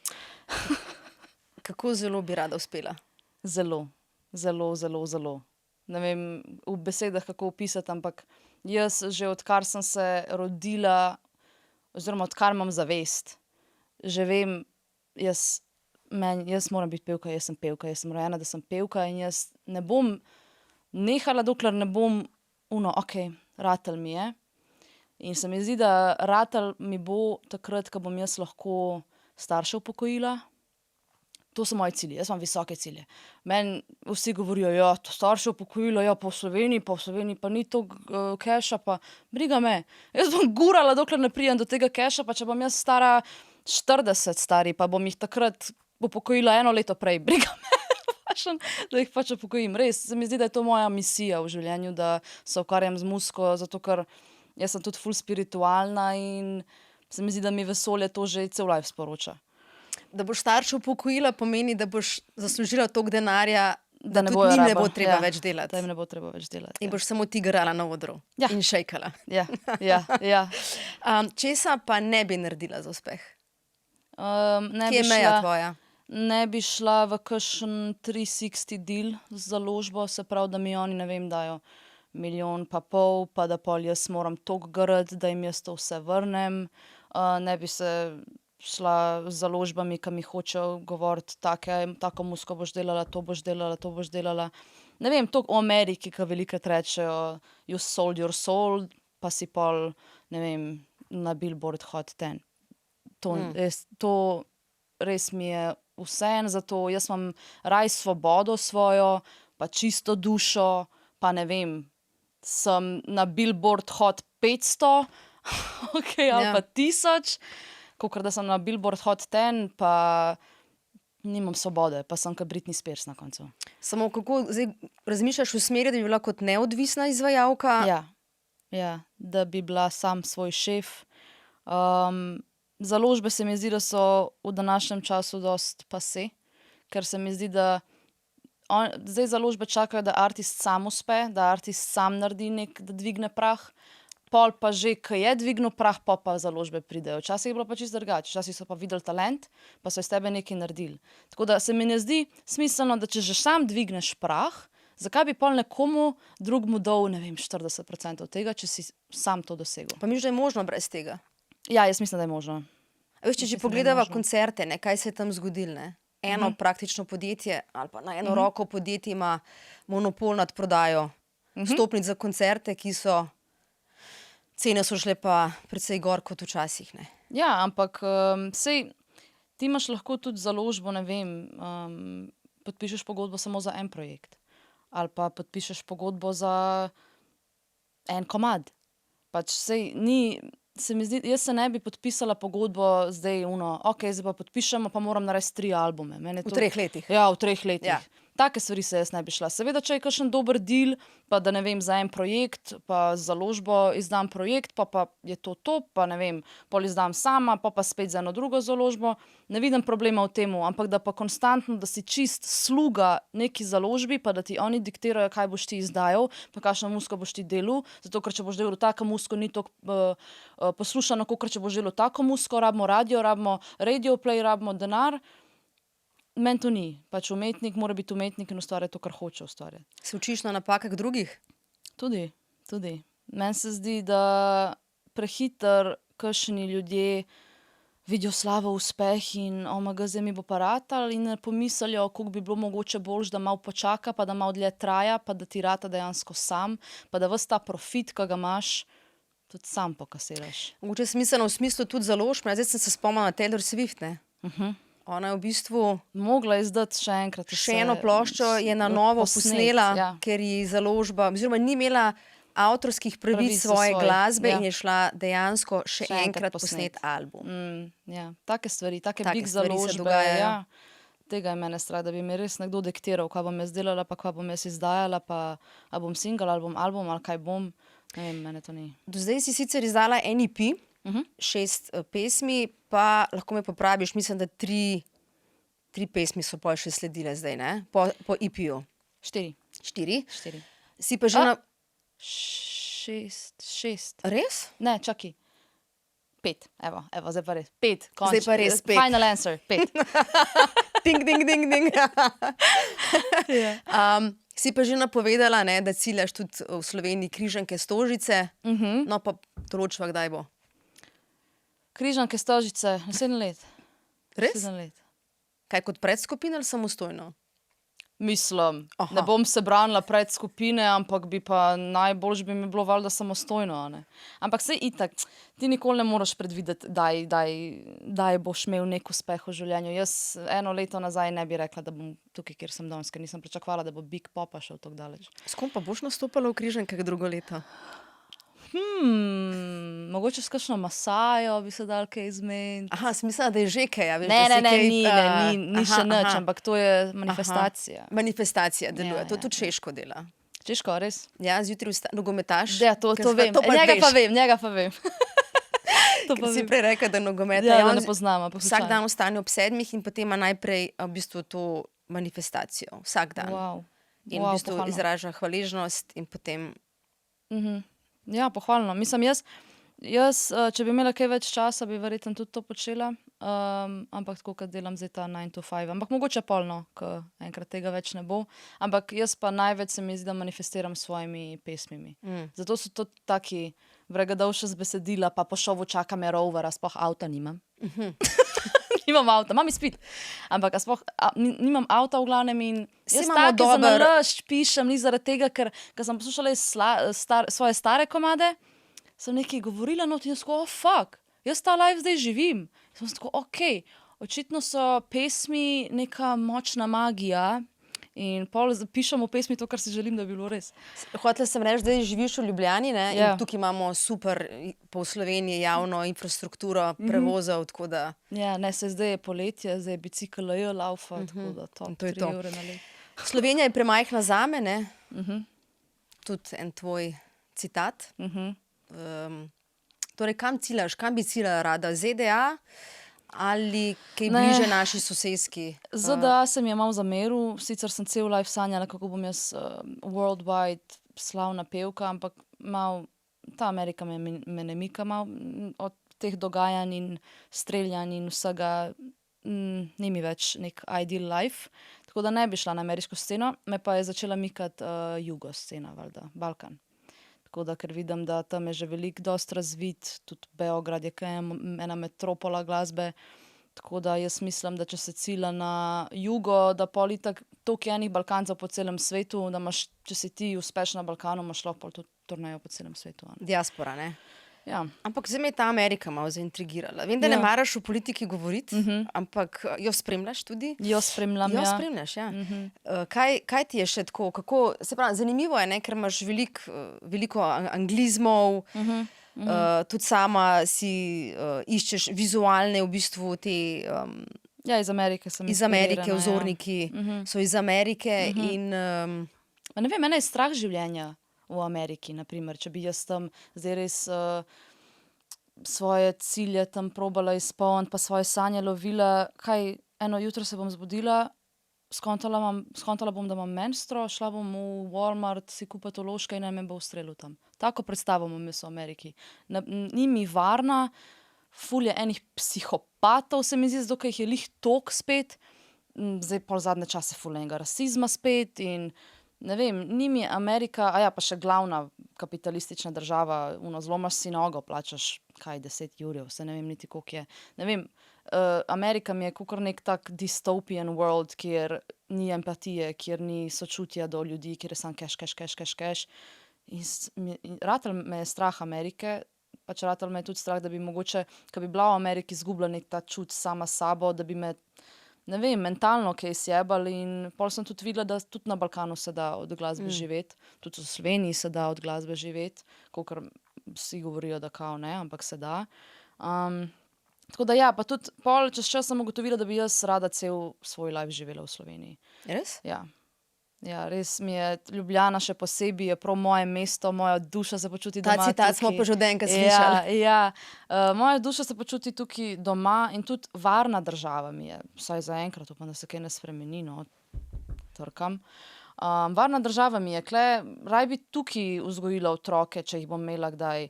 S1: Kako zelo bi rada uspela?
S2: Zelo, zelo, zelo, zelo. Ne vem v besedah, kako opisati, ampak jaz že odkar sem se rodila, oziroma odkar imam zavest, že vem, jaz moram biti pevka, jaz sem rojena, da sem pevka in jaz ne bom nehala, dokler ne bom okej, ratal mi je. In se mi zdi, da ratal mi bo takrat, ko bom jaz lahko starše upokojila. To so moji cilji, jaz imam visoke cilje. Meni vsi govorijo, ja, to starše upokojila, ja, pa v Sloveniji pa ni toliko keša, pa briga me. Jaz bom gurala, dokler ne pridem do tega keša, pa če bom jaz stara 40 stari, pa bom jih takrat upokojila 1 leto prej, briga me. Da jih pač upokojim. Res, se mi zdi, da je to moja misija v življenju, da se ukvarjam z muziko, zato ker jaz sem tudi ful spiritualna in se mi zdi, da mi vesolje to že cel life sporoča.
S1: Da boš starše upokojila, pomeni, da boš zaslužila toliko denarja, da
S2: ne
S1: tudi
S2: bojo
S1: njim ne
S2: raba,
S1: bo treba
S2: ja,
S1: več delati.
S2: Da jim ne bo treba več delati.
S1: In boš samo ti garala na odru
S2: Ja.
S1: in šejkala.
S2: Ja, ja.
S1: Česa pa ne bi naredila za uspeh?
S2: Ne
S1: Kje
S2: bi
S1: je meja
S2: šla-
S1: tvoja?
S2: Ne bi šla v kakšen 360 deal z založbo, se pravi, da mi oni, ne vem, dajo 1,5 milijona, pa da pol jaz moram toliko grati, da jim jaz to vse vrnem. Ne bi se šla z založbami, ki mi hočejo govoriti, tako muziko boš delala, to boš delala, to boš delala. Ne vem, to v Ameriki, ki velikokrat rečejo, you sold your soul, pa si pol, ne vem, na Billboard Hot 10. To res mi je vseeno, zato jaz imam raj svobodo svojo, pa čisto dušo, pa ne vem, sem na Billboard Hot 500, okay, ali pa 1000, kakor da sem na Billboard Hot 10, pa nimam svobode, pa sem kot Britney Spears na koncu.
S1: Samo kako zdaj razmišljaš v smeri, da bi bila kot neodvisna izvajalka?
S2: Ja, da bi bila sam svoj šef. Založbe se mi zdi, da so v današnjem času dost pase, ker se mi zdi, da zdaj založbe čakajo, da artist sam uspe, da artist sam naredi da dvigne prah, pol pa že, ko je dvignil prah, pa založbe pridejo. Včasih je bilo pa čisto drugače, včasih so pa videli talent, pa so iz tebe nekaj naredili. Tako da se mi ne zdi smiselno, da če že sam dvigneš prah, zakaj bi pol nekomu drugmu dal, ne vem, 40% tega, če si sam to dosegel.
S1: Pa misliš, da je možno brez tega?
S2: Ja, jaz mislim, da je možno.
S1: A veš, če že pogledava koncerte, ne, kaj se je tam zgodilo, ne? Eno praktično podjetje ali pa na eno roko podjetje ima monopol nad prodajo vstopnic za koncerte, ki so cene so šle pa precej gor kot včasih, ne.
S2: Ja, ampak sej ti imaš lahko tudi založbo, ne vem, podpišeš pogodbo samo za en projekt. Ali pa podpišeš pogodbo za en komad. Pač sej ni, se mi zdi, jaz se ne bi podpisala pogodbo zdaj okej, zdaj pa podpišemo, pa moram narediti 3 albume.
S1: V 3 letih.
S2: Ja, v 3 letih.
S1: Ja.
S2: Take stvari se jaz ne bi šla. Seveda, če je kakšen dober deal, pa da ne vem, za en projekt, pa z založbo izdam projekt, pa je to, pa ne vem, pol izdam sama, pa spet za eno drugo založbo, ne vidim problema v temu, ampak da pa konstantno, da si čist sluga neki založbi, pa da ti oni diktirajo, kaj boš ti izdajal, pa kakšno muziko boš ti delal, zato ker če boš delal tako muziko, ni toliko poslušano, kakor če boš delal tako muziko, rabimo radio play, rabimo denar. Meni to ni. Pač umetnik mora biti umetnik in ustvarjati to, kar hoče ustvarjati.
S1: Se učiš na napakah drugih?
S2: Tudi. Meni se zdi, da prehitro kakšni ljudje vidijo slavo, uspeh in zdaj mi bo pa ratal in ne pomislijo, koliko bi bilo mogoče boljše, da malo počaka, pa da malo dlje traja, pa da ti rata dejansko sam, pa da ves ta profit, ki ga imaš, tudi sam pokasiraš.
S1: Mogoče smiselno v smislu tudi založb, zdaj sem se spomnila na Taylor Swift, ne. Ona je v bistvu
S2: mogla izdati še enkrat
S1: še eno ploščo je na novo posnela, ker ji založba, oziroma ni imela avtorskih pravic svoje glasbe in je šla dejansko še enkrat posnet album.
S2: Ja, take stvari, take big
S1: stvari se
S2: založbe.
S1: dogajajo.
S2: Ja. Tega je mene strah, da bi mi res nekdo diktiral, kaj bom jaz delala, pa kaj bom jaz izdajala, pa a bom single, ali bom album, ali kaj bom. Ne vem, mene to ni.
S1: Do zdaj si sicer izdala en EP, 6 pesmi, pa lahko me popraviš, mislim, da 3 3 pesmi so pol še sledile zdaj, ne? Po EP-ju.
S2: 4.
S1: 4.
S2: 4.
S1: Si pa že na...
S2: 6.
S1: Res?
S2: Ne, čakaj. 5. Evo, zdaj pa res. 5.
S1: Zdaj pa res 5.
S2: Final answer. 5.
S1: Ding, ding, ding, ding. Si pa že napovedala, ne, da ciljaš tudi v Sloveniji Križanke Stožice. No pa določiva, kdaj bo.
S2: Križanke Stožice, naslednje let.
S1: Res?
S2: Naslednje let.
S1: Kaj kot predskupina ali samostojno?
S2: Mislim,
S1: Aha.
S2: ne bom se branila pred skupine, ampak bi pa najboljš bi mi bilo valjda samostojno, a ne. Ampak saj itak, ti nikoli ne moreš predvideti, daj boš imel nek uspeh v življenju. Jaz 1 leto nazaj ne bi rekla, da bom tukaj, kjer sem danes, ker nisem pričakovala, da bo Big Popa šel tako daleč.
S1: S kom pa boš nastopala v Križankah drugo leto?
S2: Mogoče s kakšno Masajo bi se dal kaj izmeniti.
S1: Aha, smisla, da je že kaj, a veš,
S2: Ne,
S1: da si
S2: ni
S1: kaj,
S2: še nič, ampak to je manifestacija.
S1: Manifestacija deluje,
S2: Ja,
S1: to
S2: ja,
S1: tudi Češko dela.
S2: Češko, res?
S1: Ja, zjutraj nogometaš.
S2: Ja, to vem. Njega pa vem. To pa
S1: Si
S2: vem.
S1: prej rekel, da nogometa.
S2: Ja,
S1: Ja,
S2: da
S1: on
S2: ne poznam, ampak
S1: vsak
S2: slučajno.
S1: dan vstane ob 7 in potem ima najprej v bistvu to manifestacijo. Vsak dan.
S2: Wow.
S1: In v bistvu
S2: pohvalno.
S1: izraža hvaležnost in potem...
S2: Ja, pohvalno. Mislim, jaz, če bi imela kaj več časa, bi verjetno tudi to počela. Ampak tako, kot delam zdaj ta 9 to 5. Ampak mogoče polno, ko enkrat tega več ne bo. Ampak jaz pa največ se mi zdi, da manifestiram s svojimi pesmimi. Zato so to taki vregadovše z besedila, pa po šovu čaka me rover, a sploh avta nimam. Nimam avta, imam izpit. Ampak nimam avta v glavnem in jaz
S1: imamo
S2: take za
S1: dober-
S2: nalašč pišem, ni zaradi tega, ker sem poslušala svoje stare komade, sem nekaj govorila, no, in jaz tako, fuck, jaz ta life zdaj živim. Sem tako, okej, očitno so pesmi neka močna magija in pol pišem v pesmi to, kar si želim, da bi bilo res.
S1: Hotela sem reči, da živiš v Ljubljani, ne?
S2: Ja.
S1: In tukaj imamo super po Sloveniji javno infrastrukturo prevozov, tako da...
S2: Ja, ne, se zdaj je poletje, zdaj je bicikel laufa, tako da to,
S1: In to je
S2: 3
S1: to.
S2: evre na let.
S1: Slovenija je premajhna zame, ne? Tudi en tvoj citat. Torej, kam ciljaš? Kam bi ciljala rada? ZDA ali kaj
S2: Ne.
S1: bliže naši soseski?
S2: ZDA sem je malo zameril, sicer sem cel life sanjala, kako bom jaz worldwide slavna pevka, ampak malo, ta Amerika me ne mika malo od teh dogajanj in streljanj in vsega, ni mi več nek ideal life, tako da ne bi šla na ameriško sceno, me pa je začela mikati jugo scena, valjda, Balkan. Tako da, ker vidim, da tam je že veliko dost razvit, tudi Beograd je kaj ena metropola glasbe, tako da jaz mislim, da če se cilja na jugo, da pol itak toliko je enih Balkancev po celem svetu, da imaš, če si ti uspešna na Balkanu, imaš lahko pol tudi turnejo po celem svetu. A ne?
S1: Diaspora, ne?
S2: Ja.
S1: Ampak zdaj me je ta Amerika malo zaintrigirala. Vem, da ne
S2: Ja.
S1: maraš o politiki govoriti, ampak jo spremljaš tudi?
S2: Jo spremljam,
S1: Jo
S2: ja.
S1: spremljaš, ja. Kaj ti je še tako, se pravi, zanimivo je, ne, ker imaš veliko anglizmov, tudi sama si iščeš vizualne v bistvu te
S2: Ja, iz Amerike sem
S1: iz Amerike,
S2: inspirirana,
S1: vzorniki so iz Amerike in
S2: Ja. Ne vem, mene je strah življenja v Ameriki, naprimer, če bi jaz tam zdaj res svoje cilje tam probala izpolniti, pa svoje sanje lovila, kaj, eno jutro se bom zbudila, skontala bom, da imam menstro, šla bom v Walmart si kupiti ološke in me bo ustrelil tam. Tako predstavo imam jaz v Ameriki. Ni mi varna, ful je enih psihopatov, se mi zdi, zato ker jih je lih tok spet, zdaj pol zadnje čase ful enega rasizma spet in ne vem, ni mi Amerika, pa še glavna kapitalistična država, zlomaš si nogo, plačaš kaj 10 jurjev, se ne vem niti koliko je. Ne vem, Amerika mi je kakor nek tak dystopian world, kjer ni empatije, kjer ni sočutja do ljudi, kjer je samo cash. In ratalo me je strah Amerike, pač ratalo me je tudi strah, da bi mogoče, ko bi bila v Ameriki, izgubila nek ta čut sama s sabo, da bi me, ne vem, mentalno kaj sjebali in pol sem tudi videla, da tudi na Balkanu se da od glasbe živeti, tudi v Sloveniji se da od glasbe živeti, kakor vsi govorijo, da kao ne, ampak se da. Tako da ja, pa tudi pol čez čas sem ugotovila, da bi jaz rada cel svoj life živela v Sloveniji.
S1: res?
S2: Ja. Ja, res mi je Ljubljana še posebej, je prav moje mesto, moja duša se počuti
S1: Ta
S2: doma
S1: citat smo
S2: tukaj.
S1: pa že od enkrat
S2: Ja,
S1: slišali.
S2: ja. Moja duša se počuti tukaj doma in tudi varna država mi je, vsaj zaenkrat, upam, da se kaj ne spremeni, no, trkam. Varna država mi je, raj bi tukaj vzgojila otroke, če jih bom imela kdaj,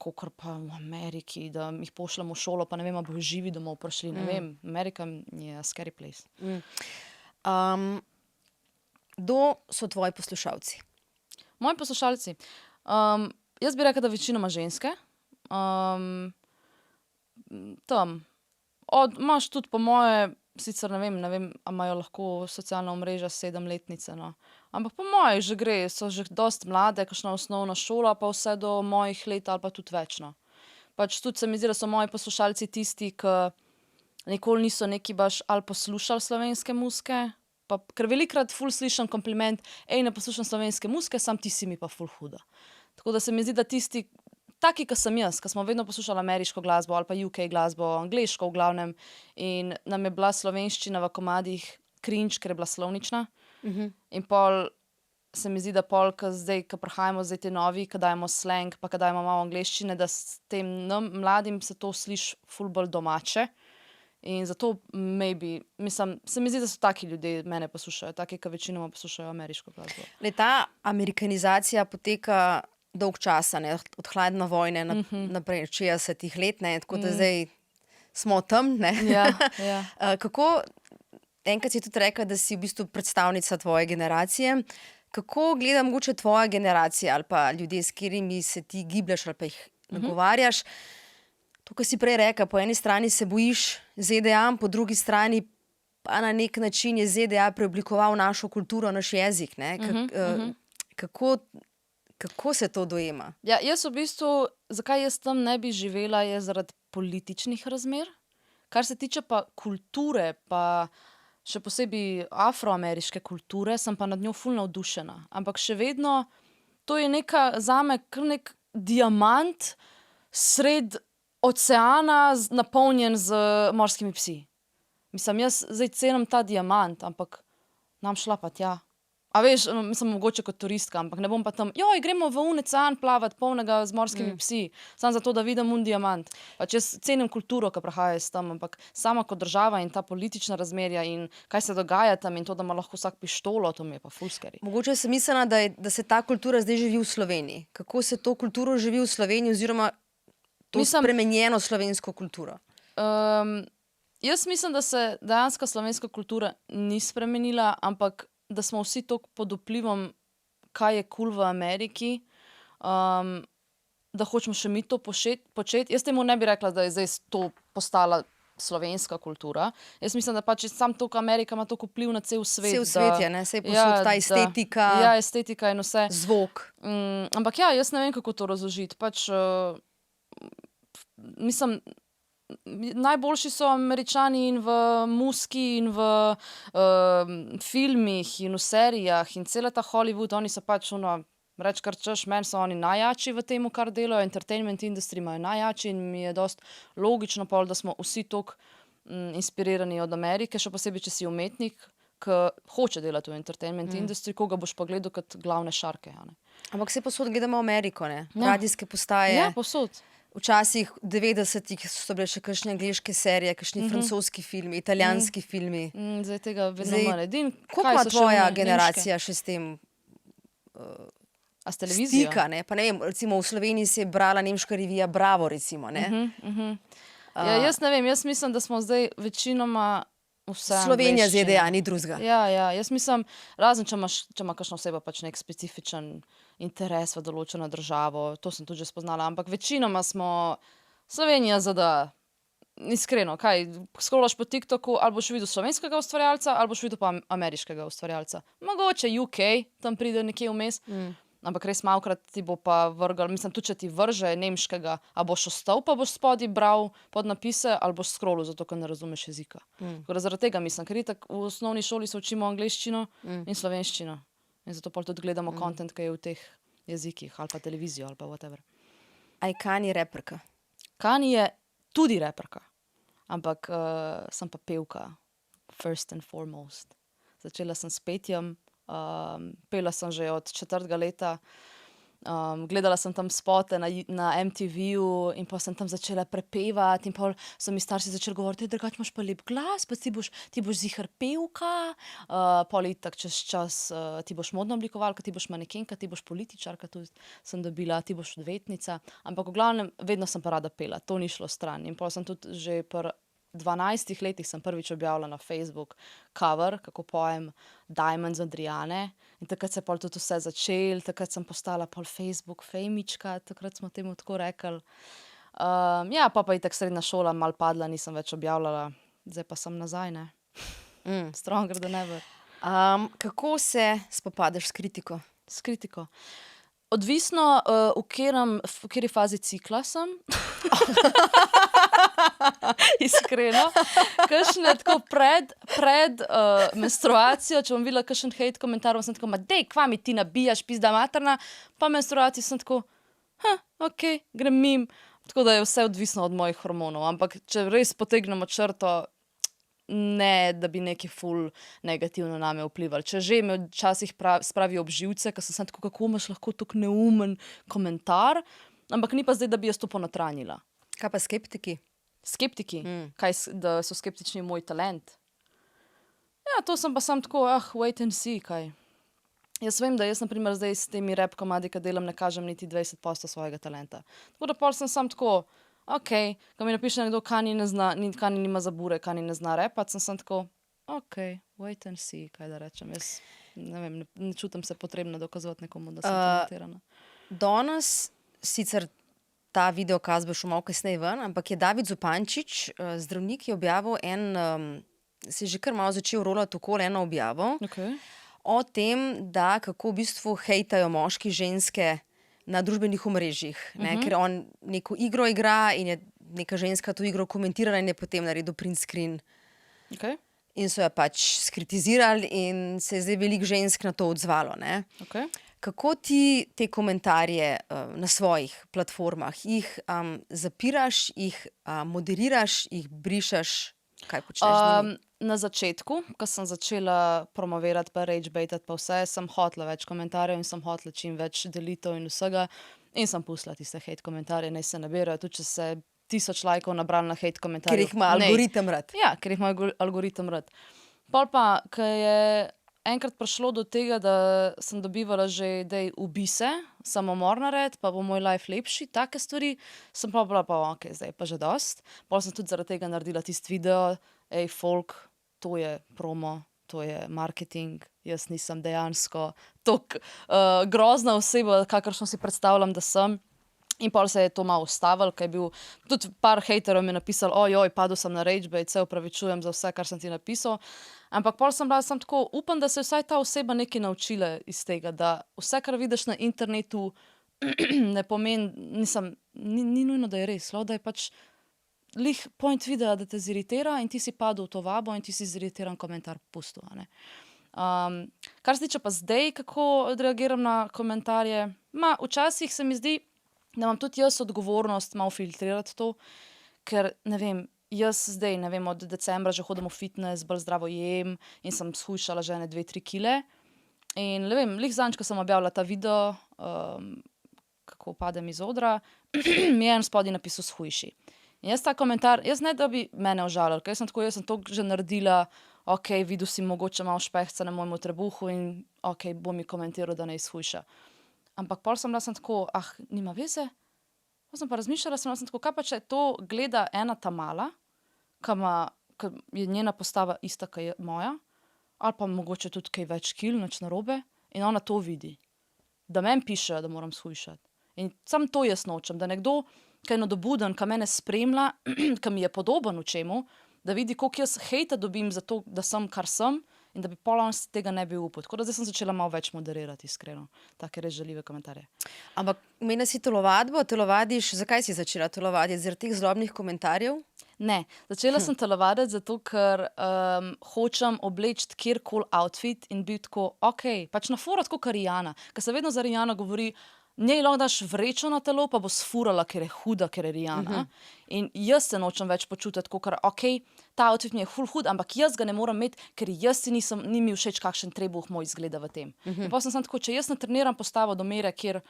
S2: kakor pa v Ameriki, da jih pošljemo v šolo, pa ne vem, a bojo živi domov prišli, ne vem, Amerika je a scary place.
S1: Kdo so tvoji poslušalci?
S2: Moji poslušalci. Jaz bi rekla, da večinoma ženske. Tam. Imaš tudi po moje, sicer ne vem, a imajo lahko socialna omrežja 7-letnice, no. Ampak po moje že gre, so že dosti mlade, kakšna osnovna šola, pa vse do mojih let ali pa tudi več, no. Pač tudi se mi zdi, da so moji poslušalci tisti, ki nikoli niso neki baš ali poslušali slovenske muzike, pa, ker velikokrat ful slišim kompliment, ne poslušam slovenske muzike, sam ti si mi pa ful huda. Tako da se mi zdi, da tisti, taki, ki sem jaz, ki smo vedno poslušali ameriško glasbo ali pa UK glasbo, angleško v glavnem, in nam je bila slovenščina v komadih cringe, ker je bila slovnična. In pol se mi zdi, da pol, ko prihajamo zdaj te novi, ko dajemo slang, pa ko dajemo malo angleščine, da s tem mladim se to sliši ful bolj domače. In zato mislim, se mi zdi, da so taki ljudje mene poslušajo, taki, ki večinoma poslušajo ameriško glasbo.
S1: Ta amerikanizacija poteka dolg časa, ne, od hladne vojne naprej, 60 let, ne, tako da zdaj smo tam, ne.
S2: Ja, ja.
S1: Kako, enkrat si tudi rekla, da si v bistvu predstavnica tvoje generacije, kako gleda mogoče tvoja generacija ali pa ljudje, s katerimi se ti gibljaš ali pa jih nagovarjaš, to, kar si prej rekla, po eni strani se bojiš ZDA, po drugi strani pa na nek način je ZDA preoblikoval našo kulturo, naš jezik, ne. Kako se to dojema?
S2: Ja, jaz v bistvu, zakaj jaz tam ne bi živela, je zaradi političnih razmer. Kar se tiče pa kulture, pa še posebej afroameriške kulture, sem pa nad njo ful navdušena. Ampak še vedno, to je zame kar nek diamant sred oceana, napolnjen z morskimi psi. Mislim, jaz zdaj cenim ta diamant, ampak nam šla pa tja. A veš, mislim, mogoče kot turistka, ampak ne bom pa tam, gremo v ocean plavat, polnega z morskimi psi, samo zato, da vidim diamant. Pač jaz cenim kulturo, ki prihaja iz tam, ampak sama kot država in ta politična razmerja in kaj se dogaja tam in to, da ima lahko vsak pištolo, to mi je pa ful scary.
S1: Mogoče sem mislila, da se ta kultura zdaj živi v Sloveniji. Kako se to kulturo živi v Sloveniji oziroma to spremenjeno slovensko kulturo?
S2: Jaz mislim, da se dejansko slovenska kultura ni spremenila, ampak da smo vsi toliko pod vplivom, kaj je kul v Ameriki, da hočemo še mi to početi. Jaz temu ne bi rekla, da je zdaj to postala slovenska kultura. Jaz mislim, da pač sam toliko Amerika ima toliko vpliv na cel svet.
S1: Cel svet je, ne, saj posod ta estetika.
S2: Ja, estetika in vse.
S1: Zvok.
S2: Ampak ja, jaz ne vem, kako to razložiti. Pač, mislim, najboljši so Američani in v muziki in v filmih in v serijah in cela ta Hollywood, oni so pač reč kar češ, meni so oni najjači v tem, kar delajo, entertainment industry imajo najjači in mi je dosti logično pol, da smo vsi toliko inspirirani od Amerike, še posebej, če si umetnik, ki hoče delati v entertainment industry, koga boš pa gledal kot glavne šarke, a ne.
S1: Ampak se posod gledamo Ameriko, ne? Radijske postaje.
S2: Ja, posod.
S1: Včasih v 90-ih so bile še kakšne angleške serije, kakšni francoski filmi, italijanski filmi.
S2: Zdaj tega vedno manj.
S1: Koliko ima tvoja generacija še s tem
S2: a s televizijo?
S1: Stika, ne? Pa ne vem, recimo v Sloveniji se je brala nemška revija Bravo, recimo, ne?
S2: Ja, jaz ne vem, jaz mislim, da smo zdaj večinoma vse
S1: Slovenija ZDA, ni drugega.
S2: Ja, jaz mislim, razen če ima kakšna oseba pač nek specifičen interes v določeno državo, to sem tudi že spoznala, ampak večinoma smo Slovenija ZDA. Iskreno, kaj, scrollaš po TikToku, ali boš videl slovenskega ustvarjalca, ali boš videl pa ameriškega ustvarjalca. Mogoče UK, tam pride nekje vmes, ampak res malokrat ti bo pa vrgel, mislim, tudi če ti vrže nemškega, a boš ostal, pa boš spodaj bral podnapise, ali boš scrollal, zato ker ne razumeš jezika. Zaradi tega mislim, ker itak v osnovni šoli se učimo angleščino in slovenščino. In zato pol tudi gledamo content, ki je v teh jezikih, ali pa televizijo, ali pa whatever.
S1: A je Kani reperka?
S2: Kani je tudi reperka, ampak sem pa pevka, first and foremost. Začela sem s petjem Pela sem že od 4. leta. Gledala sem tam spote na MTV-ju in pa sem tam začela prepevati in pol so mi starši začeli govoriti, drugače imaš pa lep glas, pa ti boš ziher pevka, pol itak čez čas ti boš modna oblikovalka, ti boš manekenka, ti boš političarka, tudi sem dobila, ti boš odvetnica, ampak v glavnem vedno sem pa rada pela, to ni šlo stran in pol sem tudi že 12 letih sem prvič objavila na Facebook cover, kako pojem Diamonds Adriane in takrat se je pol tudi vse začel, takrat sem postala pol Facebook fejmička, takrat smo temu tako rekli. Ja, pa itak srednja šola mal padla, nisem več objavljala, zdaj pa sem nazaj, ne. Stronger than ever.
S1: Kako se spopadaš s kritiko?
S2: S kritiko. Odvisno, v kateri fazi cikla sem. Iskreno. Kakšne tako pred menstruacijo, če bom videla kakšen hate komentar, sem tako, dej, kva mi ti nabijaš, pizda materna, pa menstruacijo sem tako, okej, grem mim. Tako da je vse odvisno od mojih hormonov, ampak če res potegnemo črto, ne, da bi neki ful negativno name vplivali. Če že me včasih spravi ob živce, ker sem tako, kako imaš lahko tako neumen komentar, ampak ni pa zdaj, da bi jaz to ponotranjila.
S1: Kaj pa skeptiki?
S2: Skeptiki? Da so skeptični moj talent? Ja, to sem pa sam tako, wait and see, kaj. Jaz vem, da jaz na primer zdaj s temi rap komadi, ki delam, ne kažem niti 20% svojega talenta. Tako da pol sem sam tako, okej, ko mi napiše nekdo, Kani nima zabure, Kani ne zna repat, sem tako, okej, wait and see, kaj da rečem. Jaz ne vem, ne čutim se potrebno dokazovati nekomu, da sem talentirana.
S1: Danes sicer ta videokaz bo šel malo kasneje ven, ampak je David Zupančič, zdravnik, je objavil se je že kar malo začel rolati okoli eno objavo o tem, da kako v bistvu hejtajo moški ženske na družbenih omrežjih, ker on neko igro igra in je neka ženska to igro komentirala in je potem naredil print screen.
S2: Okay.
S1: In so jo pač skritizirali in se je zdaj veliko žensk na to odzvalo.
S2: Okay.
S1: Kako ti te komentarje na svojih platformah, jih zapiraš, jih moderiraš, jih brišeš, kaj počneš z njimi?
S2: Na začetku, ko sem začela promovirati pa ragebaitati pa vse, sem hotela več komentarjev in sem hotela čim več delitev in vsega in sem pustila tiste hate komentarje, naj se nabirajo, tudi če se 1000 lajkov nabrali na hate komentarje.
S1: Ker jih ima algoritem rad.
S2: Ja, ker jih ima algoritem rad. Pol pa, ko je enkrat prišlo do tega, da sem dobivala že, dej, ubi se, samomor nared, pa bo moj life lepši, take stvari, sem pa bila okej, zdaj pa že dost. Pol sem tudi zaradi tega naredila tisti video, folk, to je promo, to je marketing, jaz nisem dejansko tako grozna oseba, kakršno si predstavljam, da sem. In pol se je to malo ustavilo, ker je bil, tudi par hejterov mi je napisal, ojoj, padel sem na ragebait, se opravičujem za vse, kar sem ti napisal. Ampak pol sem bila tako, upam, da se je vsaj ta oseba nekaj naučila iz tega, da vse, kar vidiš na internetu, ne pomeni, ni nujno, da je res, da je pač lih point videa, da te ziritira in ti si padel v to vabo in ti si ziritiran komentar pustil. Kar se tiče pa zdaj, kako odreagiram na komentarje, včasih se mi zdi, da imam tudi jaz odgovornost malo filtrirati to, ker, ne vem, jaz zdaj, ne vem, od decembra že hodim v fitness, bolj zdravo jem in sem shujšala že 2-3 kile. In, ne vem, lih zadnjič, ko sem objavila ta video, kako padem iz odra, mi je en spodaj napisal shujši. In jaz ta komentar, jaz ne, da bi mene užalil, ker jaz sem to že naredila, okej, videl si mogoče malo špehca na mojemu trebuhu in okej, bo mi komentiral, da ne izhujša. Ampak pol sem bila tako, nima veze. Pa sem pa razmišljala, sem tako, kaj pa če to gleda ena ta mala, ki je njena postava ista, kot je moja, ali pa mogoče tudi kaj več kil, nič narobe, in ona to vidi. Da meni pišejo, da moram shujšati. In sam to jaz nočem, da nekdo, ki je nadobuden, ki mene spremlja, ki mi je podoben v čemu, da vidi, koliko jaz hejta dobim za to, da sem, kar sem, in da bi pol on tega ne bi upal. Tako da zdaj sem začela malo več moderirati, iskreno. Take res žaljive komentarje.
S1: Ampak meni si telovadbo, telovadiš, zakaj si začela telovaditi? Zaradi teh zlobnih komentarjev?
S2: Ne, začela sem telovaditi zato, ker hočem obleči kjerkoli outfit in biti tako, okej, pač na fora tako kot Rihanna. Ker se vedno za Rihanno govori, njej lahko daš vrečo na telo, pa bo sfurala, ker je huda, ker je rjana. In jaz se nočem več počutiti, kot ok, ta outfit mi je ful hud, ampak jaz ga ne morem imeti, ker jaz ni mi všeč, kakšen trebuh moj izgleda v tem. In potem sem tako, če jaz ne treniram postavo do mere, kjer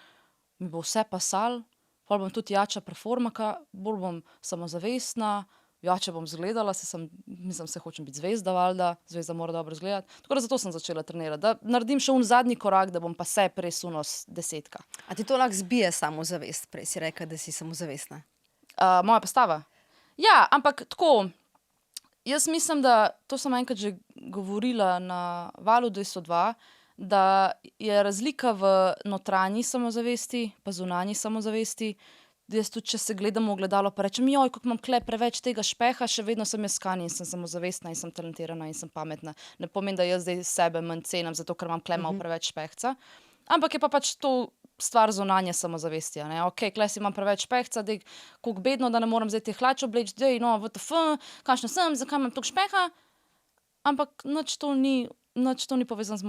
S2: mi bo vse pasal, pol bom tudi jača performaka, bolj bom samozavestna, jače bom izgledala, se hočem biti zvezda, valjda, zvezda mora dobro izgledati. Tako da zato sem začela trenirati, da naredim še zadnji korak, da bom pa se presuno s 10.
S1: A ti to lahko zbije samozavest? Prej si rekla, da si samozavestna.
S2: Moja postava? Ja, ampak tako, jaz mislim, da, to sem enkrat že govorila na Valu 202, da je razlika v notranji samozavesti pa zunanji samozavesti. Jaz tudi, če se gledam v ogledalo, pa rečem, joj, kako imam kle preveč tega špeha, še vedno sem jaz kani in sem samozavestna in sem talentirana in sem pametna. Ne pomeni, da jaz zdaj sebe manj cenim, zato ker imam kle malo preveč špehca. Ampak je pa pač to stvar zunanje samozavesti. Ok, kle si imam preveč špehca, dej, koliko bedno, da ne morem zdaj te hlače obleči, dej, no, WTF, kakšna sem, zakaj imam toliko špeha. Ampak nič to ni povezano z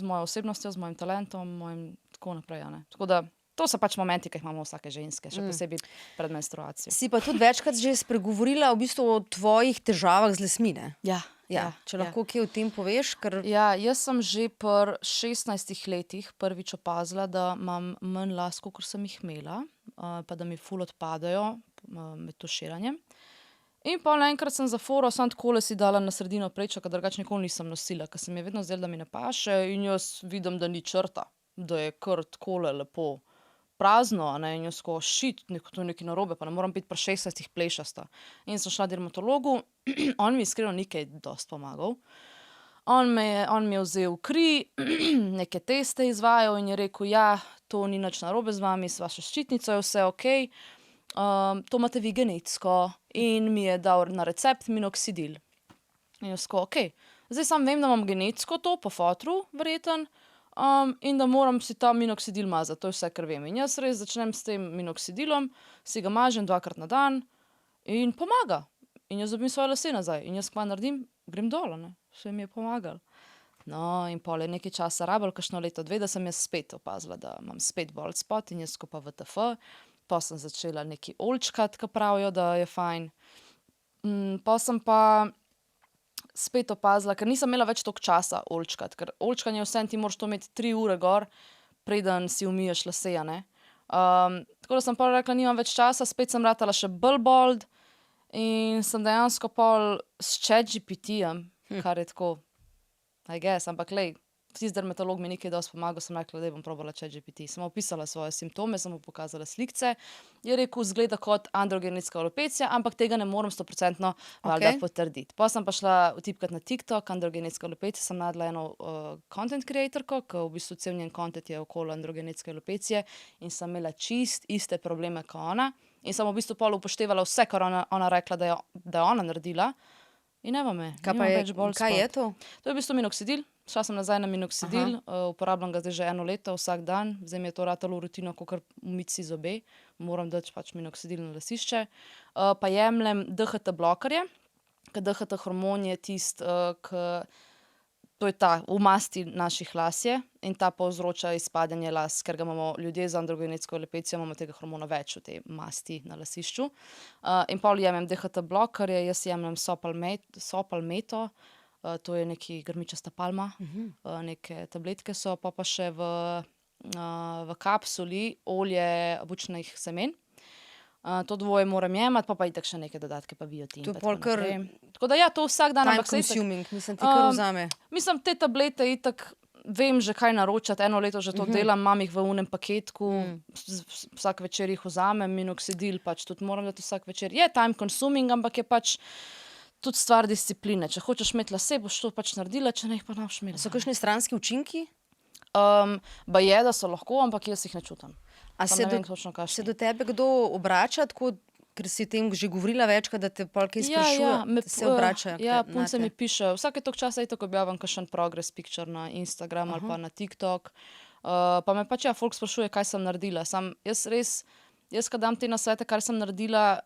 S2: mojo osebnostjo, z mojim talentom, mojim tako naprej. Tako da to so pač momenti, ki jih imamo vsake ženske, še posebej pred menstruacijo.
S1: Si pa tudi večkrat že spregovorila v bistvu o tvojih težavah z lasmi, ne?
S2: Ja.
S1: Če lahko kaj o tem poveš, ker...
S2: Ja, jaz sem že pri 16 letih prvič opazila, da imam manj las, kot sem jih imela, pa da mi ful odpadajo med tuširanjem. In pa enkrat sem za foro samo takole si dala na sredino prečo, ker drugače nikoli nisem nosila, ker se mi je vedno zdelo, da mi ne paše in jaz vidim, da ni črta, da je kar takole lepo prazno, in jaz ko shit, to je nekaj narobe, pa ne moram biti pri 16 plešasta. In sem šla dermatologu, on mi iskreno ni kaj dosti pomagal. On mi je vzel kri, neke teste izvajal in je rekel, ja, to ni nič narobe z vami, s vašo ščitnico je vse okej, to imate vi genetsko in mi je dal na recept minoksidil. In jaz ko, okej, zdaj sam vem, da imam genetsko to po fotru, verjeten, in da moram si ta minoksidil mazati, to je vse, kar vem. In jaz res začnem s tem minoksidilom, si ga mažem 2-krat na dan in pomaga. In jaz dobim svoje lase nazaj. In jaz kva naredim, grem dol, vse mi je pomagal. No, in pol je nekaj časa rabilo, kakšno leto, 2, da sem jaz spet opazila, da imam spet bald spot in jaz ko pa WTF. Pa sem začela neki oljčkat, ki pravijo, da je fajn. Pa sem pa spet opazila, ker nisem imela več toliko časa oljčkat, ker oljčkanje vsem ti moraš to imeti 3 ure gor, preden si umiješ lase, tako da sem pol rekla, nimam več časa, spet sem ratala še bolj bald in sem dejansko pol s ChatGPT-jem, kar je tako, I guess, ampak lej, tisti dermatolog mi nekaj dosti pomagal, sem rekla, da bom probala ChatGPT. Sem opisala svoje simptome, sem mu pokazala slikce, je rekel, zgleda kot androgenetska alopecia, ampak tega ne morem 100% valjda potrditi. Pa sem pa šla vtipkat na TikTok, androgenetska alopecia, sem našla eno content creatorko, ki v bistvu cel njen content je okoli androgenetske alopecije in sem imela čist iste probleme kot ona in sem v bistvu pol upoštevala vse, kar ona rekla, da je ona naredila in evo me, nimam več bald spot.
S1: Kaj je to?
S2: To je v bistvu minoksidil. Šla sem nazaj na minoksidil, uporabljam ga zdaj že 1 leto, vsak dan. Zdaj mi je to ratalo v rutino, kakor umiti si zobe. Moram dati pač minoksidil na lasišče. Pa jemljem DHT blokerje, ker DHT hormon je tisti, to je ta v masti naših las je in ta povzroča izpadanje las, ker ga imamo ljudje z androgenetsko alopecijo, imamo tega hormona več v tej masti na lasišču. In pol jemljem DHT blokerje, jaz jemljem sopalmeto, to je neki grmičasta palma, neke tabletke so, pa še v kapsuli olje bučnih semen. To dvoje moram jemati, pa itak še neke dodatke, pa biotin.
S1: To je pol kar
S2: tako da ja, to vsak dan.
S1: time consuming, mislim, ti kar vzame.
S2: Mislim, te tablete itak vem že kaj naročati, 1 leto že to delam, imam jih v unem paketku, vsak večer jih vzamem, minoksidil pač tudi moram dati vsak večer. Je time consuming, ampak je pač tudi stvar discipline. Če hočeš imeti lase, boš to pač naredila, če ne jih pa ne boš imela.
S1: So kakšni stranski učinki?
S2: Baje, da so lahko, ampak jaz jih ne čutim.
S1: A se do tebe kdo obrača, tako, ker si o tem že govorila večkrat, da te pol kaj sprašuje, da se obračajo?
S2: Ja, punce mi pišejo. Vsake toliko časa itak objavim kakšen progress picture na Instagram ali pa na TikTok. Pa me pač folk sprašuje, kaj sem naredila. Jaz kad dam te nasvete, kar sem naredila,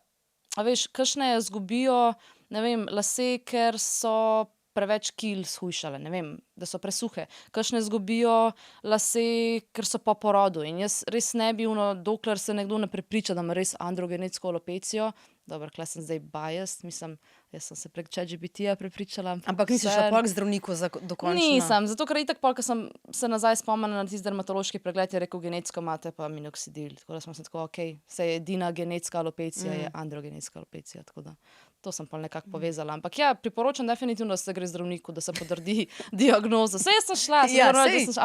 S2: a veš, kakšne zgubijo, ne vem, lase, ker so preveč kil shujšale, ne vem, da so presuhe. Kakšne zgubijo lase, ker so po porodu. In jaz res ne bi, dokler se nekdo ne prepriča, da ima res androgenetsko alopecijo. Dobro, kle sem zdaj biased, mislim, jaz sem se prek ChatGPT-ja prepričala.
S1: Ampak nisi šla pol k zdravniku za dokončno?
S2: Nisem, zato ker itak pol, ko sem se nazaj spomnila na tisti dermatološki pregled, je rekel, genetsko imate pa minoksidil. Tako da smo se tako, saj edina genetska alopecija je androgenetska alopecija, tako da to sem pa nekako povezala. Ampak ja, priporočam definitivno, da se gre zdravniku, da se potrdi diagnoza. Saj jaz sem šla,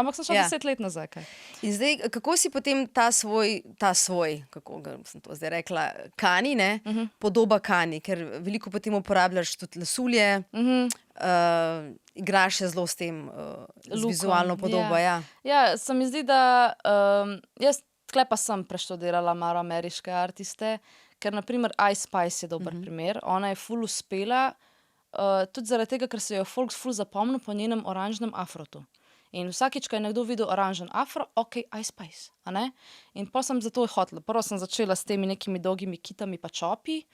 S2: ampak sem šla 10 let nazaj. Kaj.
S1: In zdaj, kako si potem ta svoj, kako sem to zdaj rekla, kani, ne? Podoba kani, ker veliko potem uporabljaš tudi lasulje, igraš se zelo s tem, z vizualno podobo.
S2: Ja, se mi zdi, da jaz tle pa sem preštudirala malo ameriške artiste, ker naprimer Ice Spice je dober primer. Ona je ful uspela, tudi zaradi tega, ker se jo folk ful zapomnil po njenem oranžnem afrotu. In vsakič, ko je nekdo videl oranžen afro, Ice Spice, a ne? In potem sem zato hotela. Prvo sem začela s temi nekimi dolgimi kitami pa čopi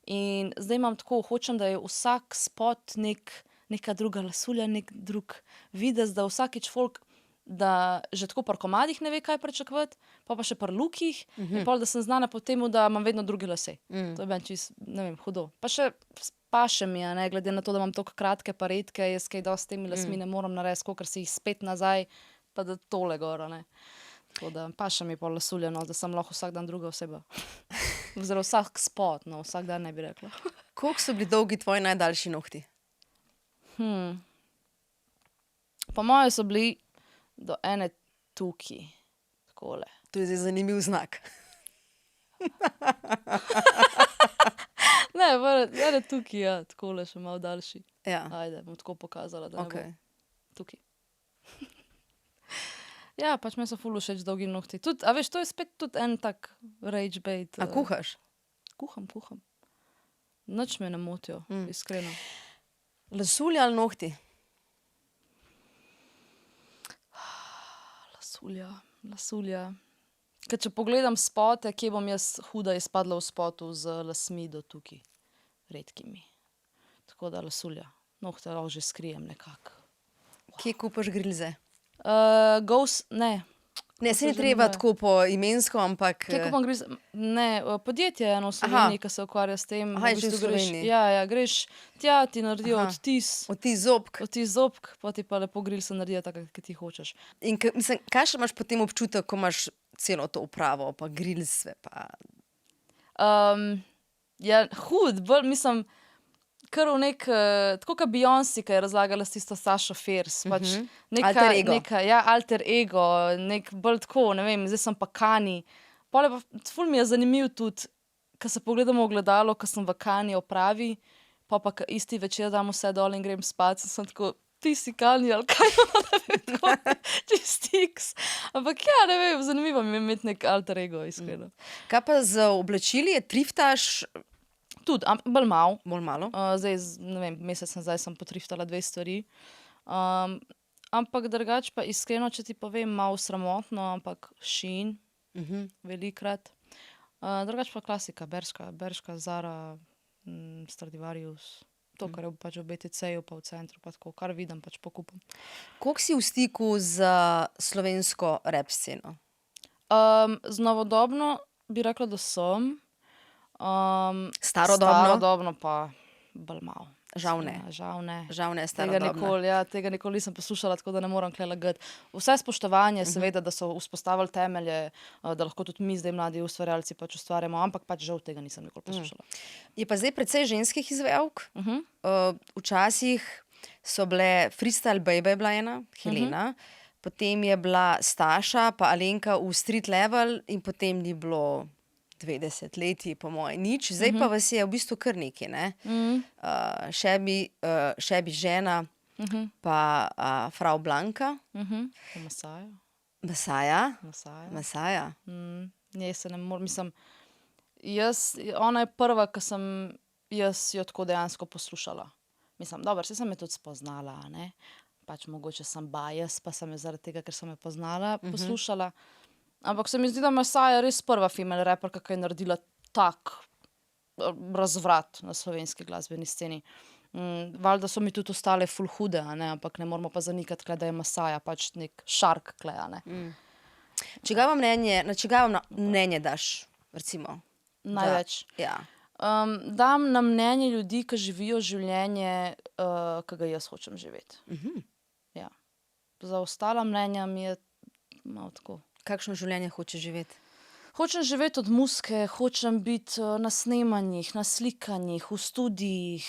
S2: in zdaj imam tako, hočem, da je vsak spot neka druga lasulja, nek drug videz, da vsakič folk, da že tako pri komadih ne ve, kaj pričakovati, pa še pri lukih, in pol, da sem znana po temu, da imam vedno druge lase. To je meni čisto, ne vem, hudo. Pa še paše mi, ne, glede na to, da imam toliko kratke pa redke, jaz kaj dosti s temi lasmi ne moram narediti, ker si jih spet nazaj, pa da tole gor, ne. Tako da paše mi pol lasulja, no, da sem lahko vsak dan druga oseba. Oziroma vsak spot, no, vsak dan ne bi rekla.
S1: Koliko so bili dolgi tvoji najdaljši nohti?
S2: Po moje so bili do ene tukaj, takole.
S1: To je zdaj zanimiv znak.
S2: Ne, ene tukaj, ja, takole še malo daljši.
S1: Ja.
S2: Ajde, bom tako pokazala, da ne bo tukaj. Ja, pač me so ful všeč dolgi nohti. Tudi, a veš, to je spet tudi en tak rage bait.
S1: A kuhaš?
S2: Kuham. Nič me ne motijo, iskreno.
S1: Lasulja ali nohti?
S2: Lasulja. Ker če pogledam spote, kje bom jaz huda izpadla v spotu z lasmi do tukaj. Redkimi. Tako da lasulja. Nohte lahko že skrijem nekako.
S1: Kje kupaš grilze?
S2: Ne.
S1: Ne, se ni treba tako po imensko, ampak...
S2: Kje kupam grilze? Ne, podjetje je eno v Sloveniji, ki se ukvarja s tem.
S1: Aha, je že v Sloveniji.
S2: Ja, greš tja, ti naredijo odtis.
S1: Odtis zobk.
S2: Odtis zobk, pa ti pa lepo grilse naredijo tako, kot ti hočeš.
S1: In mislim, kaj še imaš potem občutek, ko imaš celo to upravo, pa grilse, pa...
S2: Ja, bolj, mislim, kar v tako kot Beyoncé, ki je razlagala s tisto Sasha Fierce, pač
S1: Alter ego.
S2: alter ego, bolj tako, ne vem, zdaj sem pa Kani. Pol je pa, ful mi je zanimiv tudi, ko se pogledamo v ogledalo, ko sem v Kani opravi, pa isti večer dam vse dol in grem spat, sem tako, ti si Kani, ali kaj, ne vem, tako, čistiks. Ampak ja, ne vem, zanimivo mi je imeti nek alter ego, iskreno.
S1: Kaj pa z oblačili, je triftaš?
S2: Tudi, bolj malo.
S1: Bolj malo?
S2: Zdaj, ne vem, mesec nazaj sem potriftala 2 stvari. Ampak drugače pa iskreno, če ti povem, malo sramotno, ampak Shein, velikrat. Drugače pa klasika, Bershka, Zara, Stradivarius. To, kar je pač v BTC-ju pa v centru, pa tako, kar vidim, pač pokupam.
S1: Koliko si v stiku z slovensko rap sceno?
S2: Z novodobno bi rekla, da sem.
S1: Starodobno
S2: pa bolj malo.
S1: Žal ne. Žal ne, starodobno.
S2: Tega nikoli nisem poslušala, tako da ne moram tule lagati. Vse spoštovanje, seveda, da so vzpostavili temelje, da lahko tudi mi zdaj mladi ustvarjalci pač ustvarjamo, ampak pač žal tega nisem nikoli poslušala.
S1: Je pa zdaj precej ženskih izvajalk. Včasih so bile Freestyle Baby je bila ena, Helena, potem je bila Staša pa Alenka v Street Level in potem ni bilo 20 leti, po moje, nič. Zdaj pa vas je v bistvu kar nekaj, ne? Šebi žena, pa Frau Blanka.
S2: Masaja.
S1: Masaja.
S2: Ne, se ne morem, mislim, ona je prva, ko sem jaz jo tako dejansko poslušala. Mislim, dobro, saj sem jo tudi spoznala, ne? Pač mogoče sem bias, pa sem jo zaradi tega, ker sem jo poznala, poslušala. Ampak se mi zdi, da Masaja je res prva female rapperka, ki je naredila tak razvrat na slovenski glasbeni sceni. Valjda so mi tudi ostale ful hude, a ne, ampak ne moramo pa zanikati, da je Masaja pač nek šark kle, a ne.
S1: Čigavo mnenje daš, recimo?
S2: Največ.
S1: Ja.
S2: Dam na mnenje ljudi, ki živijo življenje, ki ga jaz hočem živeti. Ja. Za ostala mnenja mi je malo tako.
S1: Kakšno življenje hočeš živeti?
S2: Hočem živeti od muzike, hočem biti na snemanjih, na slikanjih, v studijih,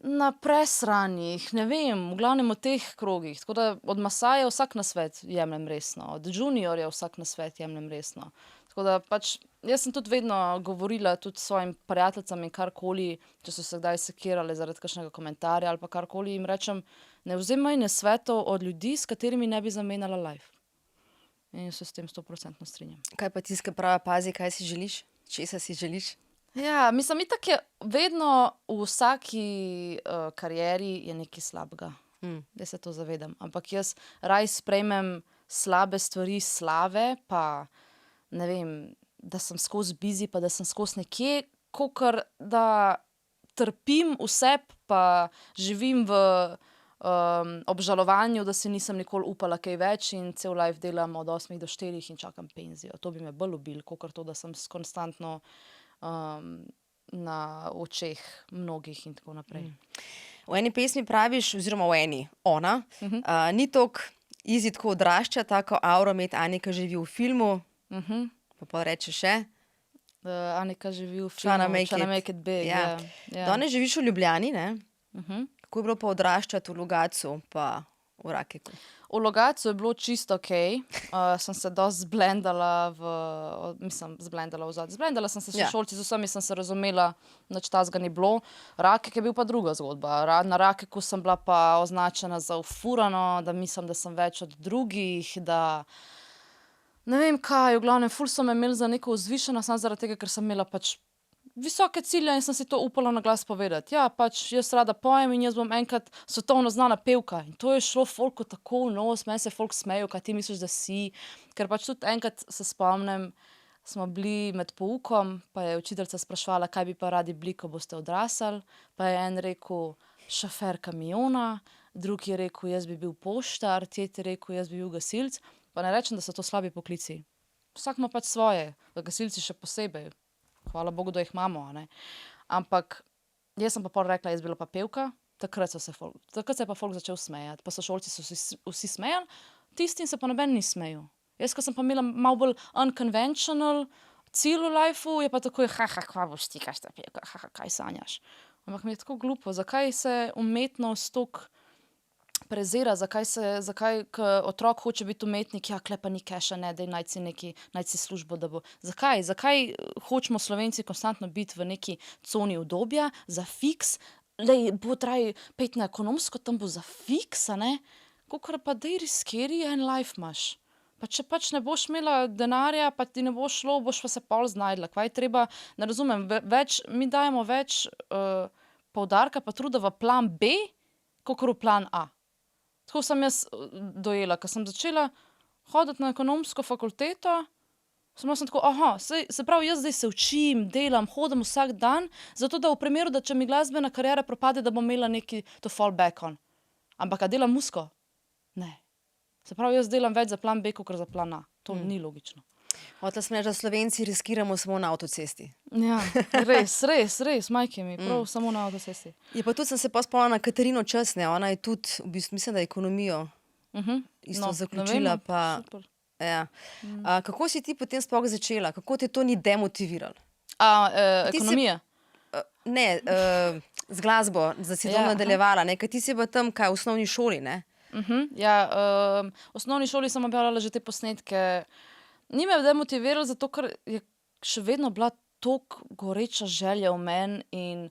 S2: na presranjih, ne vem, v glavnem v teh krogih. Tako da od Masaje vsak nasvet jemljem resno, od Juniorja vsak nasvet jemljem resno. Tako da pač, jaz sem tudi vedno govorila tudi s svojim prijateljicam in karkoli, če so se kdaj sekirale zaradi kakšnega komentarja ali pa karkoli, jim rečem, ne vzemaj nasvetov od ljudi, s katerimi ne bi zamenjala life. In se s tem 100% strinjam.
S1: Kaj pa tiska prava pazi, kaj si želiš? Česa si želiš?
S2: Ja, mislim, itak je vedno v vsaki karieri je nekaj slabega. Da se to zavedam. Ampak jaz raj sprejmem slabe stvari slave, pa ne vem, da sem skozi busy, pa da sem skozi nekje, kakor da trpim vse, pa živim v obžalovanju, da si nisem nikoli upala kaj več in cel life delam od 8 do 4 in čakam penzijo. To bi me bolj ubil, kakor to, da sem konstantno na očeh mnogih in tako naprej.
S1: V eni pesmi praviš, oziroma v eni, ona, ni toliko easy tako odrašča, tako auro imeti Anika živi v filmu, pa reče še.
S2: Anika živi v filmu, Tryna make it big.
S1: Ja. Danes živiš v Ljubljani, ne? Kako je bilo pa odraščati v Logatcu pa v Rakeku?
S2: V Logatcu je bilo čisto okej. Sem se dosti zblendala Zblendala sem se s sošolci, z vsemi sem se razumela, nič tazga ni bilo. Rakek je bil pa druga zgodba. Na Rakeku sem bila pa označena za ufurano, da mislim, da sem več od drugih, da ne vem kaj, v glavnem ful so me imeli za neko vzvišeno, samo zaradi tega, ker sem imela pač visoke cilje in sem si to upala na glas povedati. Ja, pač jaz rada pojem in jaz bom enkrat svetovno znana pevka. In to je šlo folku tako v nos, meni se folk smejo, kaj ti misliš, da si. Ker pač tudi enkrat se spomnim, smo bili med poukom, pa je učiteljica spraševala, kaj bi pa radi bili, ko boste odrasli. Pa je en rekel, šofer kamiona, drugi je rekel, jaz bi bil poštar, tretji je rekel, jaz bi bil gasilec. Pa ne rečem, da so to slabi poklici. Vsak ima pač svoje, gasilci še posebej. Hvala Bogu, da jih imamo, a ne. Ampak jaz sem pa pol rekla, jaz bila pa pevka, takrat se je pa folk začel smejati. Pa sošolci so vsi smejali, tistim se pa noben ni smejal. Jaz, ko sem pa imela malo bolj unconventional cilj v lifeu, je pa takoj, kva boš ti, kaj sta pevka, kaj sanjaš. Ampak mi je tako glupo, zakaj se umetnost toliko prezira, zakaj otrok hoče biti umetnik, ja, kle pa ni keša, ne, daj najti si službo, da bo. Zakaj hočemo Slovenci konstantno biti v neki coni udobja, za fiks, lej, bo traj pet na ekonomsko, tam bo za fiks, a ne, kakor pa daj riskeri, en life imaš. Pa če pač ne boš imela denarja, pa ti ne bo šlo, boš pa se pol znajdla, kvaj treba, ne razumem, mi dajemo več poudarka pa truda v plan B, kakor v plan A. Tako sem jaz dojela, ko sem začela hoditi na ekonomsko fakulteto, sem tako, se pravi, jaz zdaj se učim, delam, hodim vsak dan, zato da v primeru, da če mi glasbena kariera propade, da bom imela neki to fall back on. Ampak a delam muziko? Ne. Se pravi, jaz delam več za plan B, kakor za plan A. To ni logično.
S1: Hotela sem reči, da Slovenci riskiramo samo na avtocesti.
S2: Ja, res, majke mi, prav samo na avtocesti.
S1: Je pa tudi, sem se pa spomnila na Katarino Čas, ne, ona je tudi, v bistvu, mislim, da ekonomijo isto zaključila, pa...
S2: Super.
S1: Ja. Kako si ti potem sploh začela? Kako te to ni demotiviralo?
S2: Ekonomija?
S1: Ne, z glasbo, da si to nadaljevala, ne, ker ti si pa tam, kaj, v osnovni šoli, ne?
S2: Ja, v osnovni šoli sem objavljala že te posnetke. Ni me demotiviralo, zato ker je še vedno bila toliko goreča želja v meni in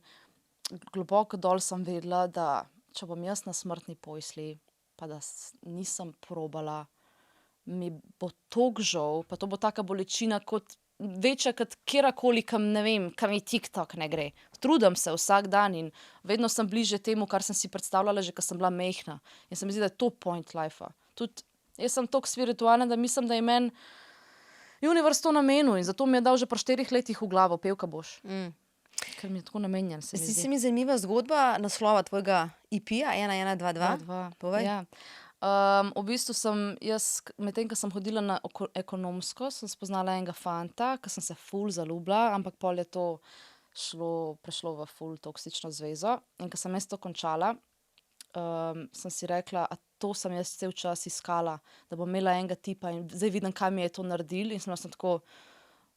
S2: globoko dol sem vedela, da če bom jaz na smrtni postelji, pa da nisem probala, mi bo toliko žal, pa to bo taka bolečina kot večja kot kjerkoli, kam ne vem, kam mi TikTok ne gre. Trudim se vsak dan in vedno sem bliže temu, kar sem si predstavljala, že ko sem bila majhna. In se mi zdi, da je to point lifea. Tudi jaz sem toliko spiritualna, da mislim, da je meni univerz to namenil in zato mi je dal že pri 4 letih v glavo, pevka boš. ker mi je tako namenjen, se mi
S1: Zdi
S2: zdi.
S1: se mi zanimiva zgodba naslova tvojega EP-ja 1122.
S2: Dva.
S1: Povej.
S2: Ja. V bistvu sem jaz, medtem ko sem hodila na ekonomsko, sem spoznala enega fanta, ki sem se ful zaljubila, ampak pol je to prešlo v ful toksično zvezo. In ko sem jaz to končala, sem si rekla, a to sem jaz cel čas iskala, da bom imela enega tipa in zdaj vidim, kaj mi je to naredil in sem tako,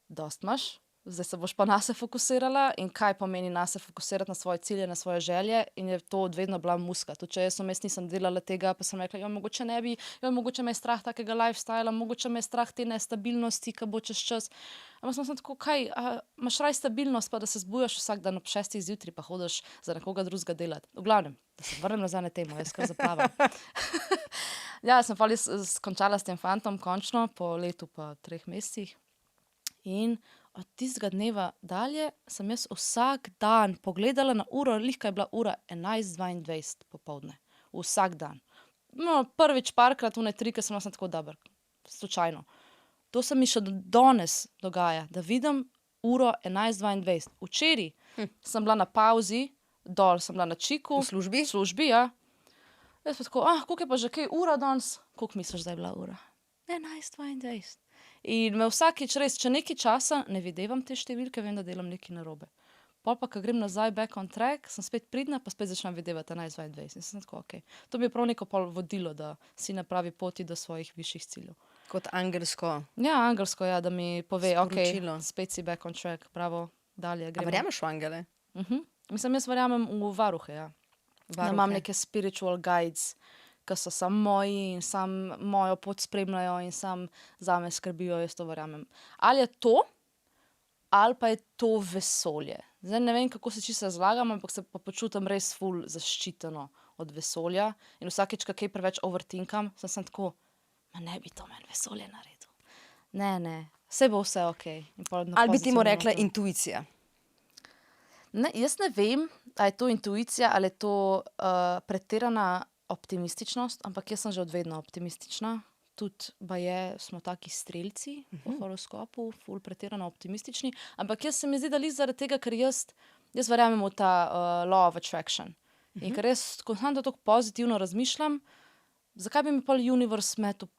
S2: dost imaš, zdaj se boš pa nase fokusirala in kaj pomeni nase fokusirati na svoje cilje, na svoje želje in je to vedno bila muska. Tudi če jaz vmes nisem delala tega, pa sem rekla, mogoče ne bi, mogoče me je strah takega lifestyla, mogoče me je strah te nestabilnosti, ki bo čez čas. Ampak sem tako, kaj, imaš raj stabilnost, pa da se zbujaš vsak dan ob 6 zjutraj, pa hodiš za nekoga drugega delati. V glavnem, da se vrnem nazaj na temo, jaz kar zaplavam. Ja, sem pa skončala s tem fantom končno, po letu pa 3 mesecih. In od tistega dneva dalje sem jaz vsak dan pogledala na uro, lihka je bila ura 11:22 popoldne. Vsak dan. No, prvič parkrat, trikrat sem tako dober, slučajno. To se mi še danes dogaja, da vidim uro 11:22. Včeraj sem bila na pauzi, dol sem bila na Čiku.
S1: V službi?
S2: V službi, ja. Jaz pa tako, koliko je pa že kaj ura danes? Koliko misliš, da je bila ura? 11:22. In me vsakič res, če nekaj časa ne videvam te številke, vem, da delam nekaj narobe. Pol pa, ko grem nazaj back on track, sem spet pridna, pa spet začnem videvati 11:22. In sem tako, okej. To bi je prav neko pol vodilo, da si na pravi poti do svojih višjih ciljev.
S1: Kot angelsko.
S2: Ja, angelsko, ja, da mi pove,
S1: Sporočilo.
S2: okej, spet si back on track, bravo, dalje
S1: A
S2: gremo.
S1: verjameš v angele?
S2: Mislim, jaz verjamem v varuhe, ja. Da imam neke spiritual guides, ki so samo moji in samo mojo pot spremljajo in samo zame skrbijo, jaz to verjamem. Ali je to, ali pa je to vesolje. Zdaj ne vem, kako se čisto razlagam, ampak se pa počutim res ful zaščiteno od vesolja in vsakeč, ko kaj preveč overthinkam, sem tako, ma ne bi to meni vesolje naredil. Ne, saj bo vse okej.
S1: Ali bi ti mu rekla intuicija?
S2: Ne, jaz ne vem, a je to intuicija ali je to pretirana optimističnost, ampak jaz sem že od vedno optimistična. Tudi smo taki strelci po horoskopu, ful pretirano optimistični, ampak jaz se mi zdi, da zaradi tega, ker jaz verjamem v ta law of attraction. In ker jaz konstantno tako pozitivno razmišljam, zakaj bi mi pol univerz metal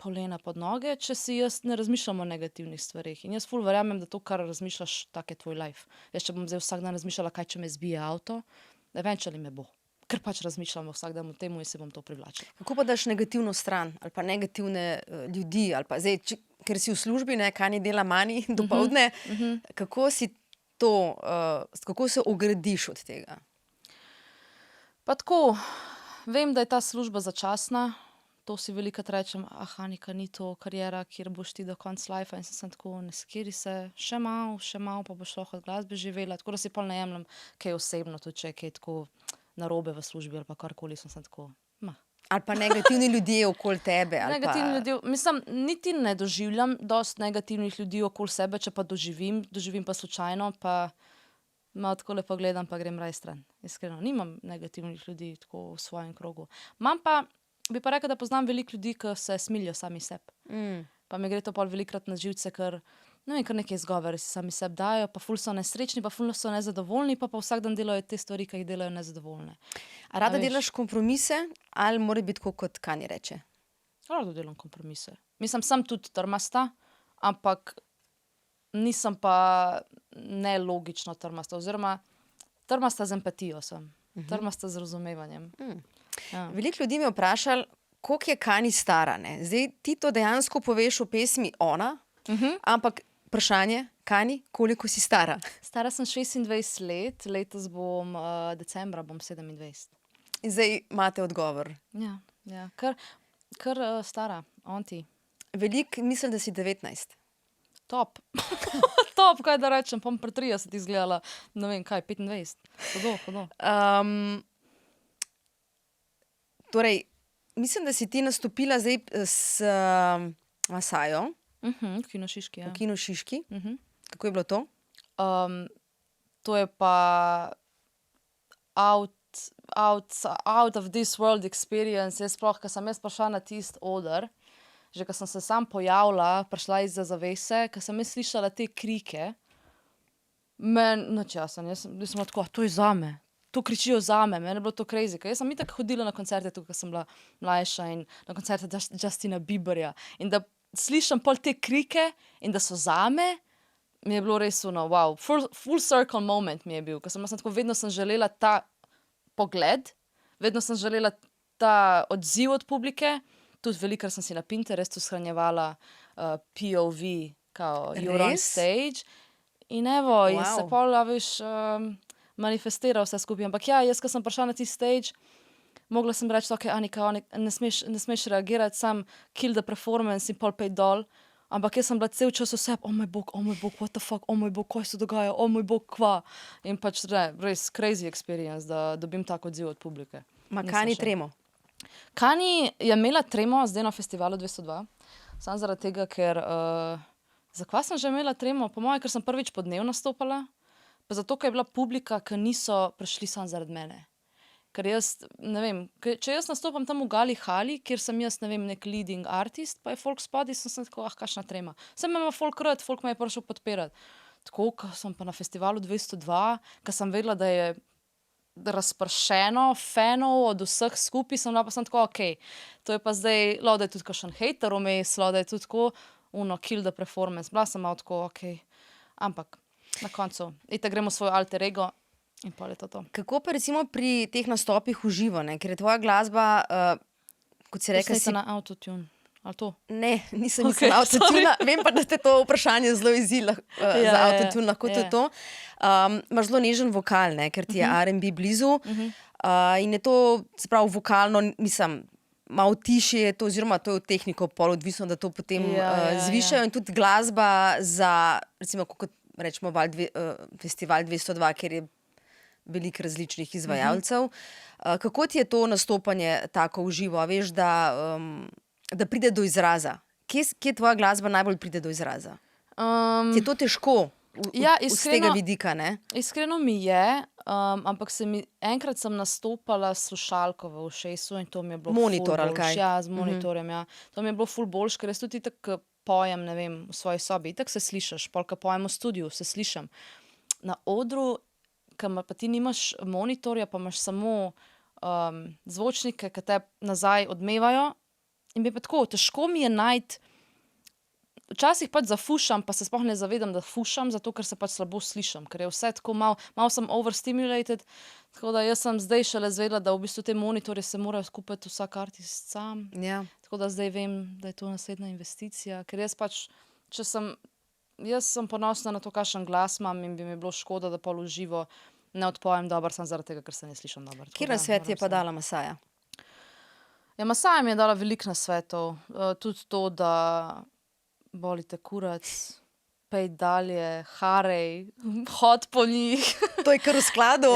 S2: polena pod noge, če si jaz ne razmišljam o negativnih stvareh. In jaz ful verjamem, da to, kar razmišljaš, tak je tvoj life. Jaz če bom zdaj vsak dan razmišljala, kaj če me zbije avto, eventually me bo. Ker pač razmišljam vsak dan o tem in se bom to privlačila.
S1: Kako pa daš negativno stran ali pa negativne ljudi ali pa zdaj, ker si v službi, ne, kaj ni dela mani dopoldne, kako si to, kako se ogradiš od tega?
S2: Pa tako, vem, da je ta služba začasna, to si velikokrat rečem, Hanika, ni to kariera, kjer boš ti do konca life in sem tako, ne skiri se, še malo, pa boš lahko od glasbe živela, tako da si pol ne jemljem kaj osebno, tudi če je kaj tako narobe v službi ali pa karkoli, sem tako,
S1: Ali pa negativni ljudje okoli tebe.
S2: Negativni ljudje, mislim, niti ne doživljam dosti negativnih ljudi okoli sebe, če pa doživim pa slučajno, pa malo tako lepo gledam, pa grem raj stran. Iskreno, nimam negativnih ljudi tako v svojem krogu. Bi pa rekla, da poznam veliko ljudi, ki se smilijo sami sebi. Pa mi gre to pol velikrat na živce, ker ne vem, kar neke izgovore si sami sebi dajo, pa ful so nesrečni, pa ful so nezadovoljni, pa vsak dan delajo te stvari, ki jih delajo nezadovoljne.
S1: A rada delaš kompromise ali mora biti tako, kot Kani reče?
S2: Rada delam kompromise. Mislim, sem tudi trmasta, ampak nisem pa nelogično trmasta, oziroma trmasta z empatijo sem. Trmasta z razumevanjem. Ja.
S1: Veliko ljudi me je vprašali, koliko je Kani stara, ne? Zdaj ti to dejansko poveš v pesmi Ona, ampak vprašanje, Kani, koliko si stara?
S2: Stara sem 26 let, letos decembra bom 27.
S1: In zdaj imate odgovor.
S2: Ja. Kar stara, on ti.
S1: Veliko mislim, da si 19.
S2: Top. Top, kaj da rečem, pa pri 30 izgledala, ne vem kaj, 25. Hodo.
S1: Torej, mislim, da si ti nastopila zdaj s Masajo.
S2: V Kino Šiški, ja.
S1: V Kino Šiški. Kako je bilo to?
S2: To je pa out of this world experience. Sploh, ko sem jaz prišla na tisti oder, že ko sem se sam pojavila, prišla izza zavese, ko sem jaz slišala te krike, Nič jasen, jaz sem tako, to je zame. To kričijo zame, meni je bilo to crazy. Ker jaz sem itak hodila na koncerte, tukaj sem bila mlajša in na koncerte Justina Bieberja. In da slišim pol te krike in da so zame, mi je bilo res wow, full circle moment mi je bil. Ker sem tako, vedno sem želela ta pogled, vedno sem želela ta odziv od publike. Tudi velikrat sem si na Pinterestu shranjevala POV, kao you're on stage. In evo, in se pol, veš, manifestira vse skupaj. Ampak ja, jaz, ko sem prišla na ti stage, mogla sem reči, ok, Anika, ne smeš reagirati, sam kill the performance in pol pej dol. Ampak jaz sem bila cel čas vse, oh moj bog, what the fuck, oh moj bog, kaj se dogaja, oh moj bog, kva. In pač res crazy experience, da dobim tak odziv od publike.
S1: Ma Kani tremo?
S2: Kani je imela tremo zdaj na festivalu 202, samo zaradi tega, ker... zakaj sem že imela tremo? Po mojem, ker sem prvič po dnev nastopala, pa zato, ker je bila publika, ki niso prišli samo zaradi mene. Ker jaz, ne vem, če jaz nastopam tam v Gali Hali, kjer sem jaz, ne vem, nek leading artist, pa je folk spodaj, sem tako, kakšna trema. Sem ima folk rad, folk me je prišel podpirati. Tako, ko sem pa na festivalu 202, ko sem vedela, da je razpršeno fanov od vseh skupaj, sem bila pa sem tako, ok, to je pa zdaj, da je tudi kakšen hater vmes, da je tudi tako, kill the performance. Bila sem malo tako, ok. Ampak, na koncu, itak gremo svoj alter ego in pol je to.
S1: Kako pa recimo pri teh nastopih v živo, ne? Ker je tvoja glasba, kot si rekla...
S2: Posneta na autotune, ali to?
S1: Ne, nisem na autotune. Vem pa, da te to vprašanje zelo izila za autotune, lahko to je to. Imaš zelo nežen vokal, ne? Ker ti je R&B blizu. In je to, se pravi, vokalno, mislim... malo tišje je to, oziroma to je od tehniko pol odvisno, da to potem zvišajo. In tudi glasba za, recimo, kot rečemo, festival 202, kjer je veliko različnih izvajalcev. Kako ti je to nastopanje tako v živo? A veš, da pride do izraza? Kje tvoja glasba najbolj pride do izraza? Ti je to težko z tega vidika, ne?
S2: Iskreno mi je, ampak enkrat sem nastopala s slušalko v ušesu in to mi je bilo
S1: monitor ali kaj?
S2: Ja, z monitorjem, ja. To mi je bilo ful boljš, ker jaz tudi tako pojem, ne vem, v svoji sobi. Itak se slišiš, polka pojem v studiu, se slišim. Na odru, pa ti nimaš monitorja, pa imaš samo zvočnike, ki te nazaj odmevajo. In mi pa tako, težko mi je najti. Včasih pač zafušam, pa se sploh ne zavedam, da fušam, zato ker se pač slabo slišim, ker je vse tako malo sem overstimulated, tako da jaz sem zdaj šele zvedela, da v bistvu te monitorje se morajo skupati vsak artist sam.
S1: Ja.
S2: Tako da zdaj vem, da je to naslednja investicija, ker jaz pač, jaz sem ponosna na to, kakšen glas imam in bi mi bilo škoda, da pol v živo ne odpojem dobro, samo zaradi tega, ker se ne slišim dobro.
S1: Kjer nasvet je pa dala Masaja?
S2: Ja, Masaja mi je dala veliko nasvetov, tudi to, da boli te kurac, pej dalje, harej, hod po njih.
S1: To je kar v skladu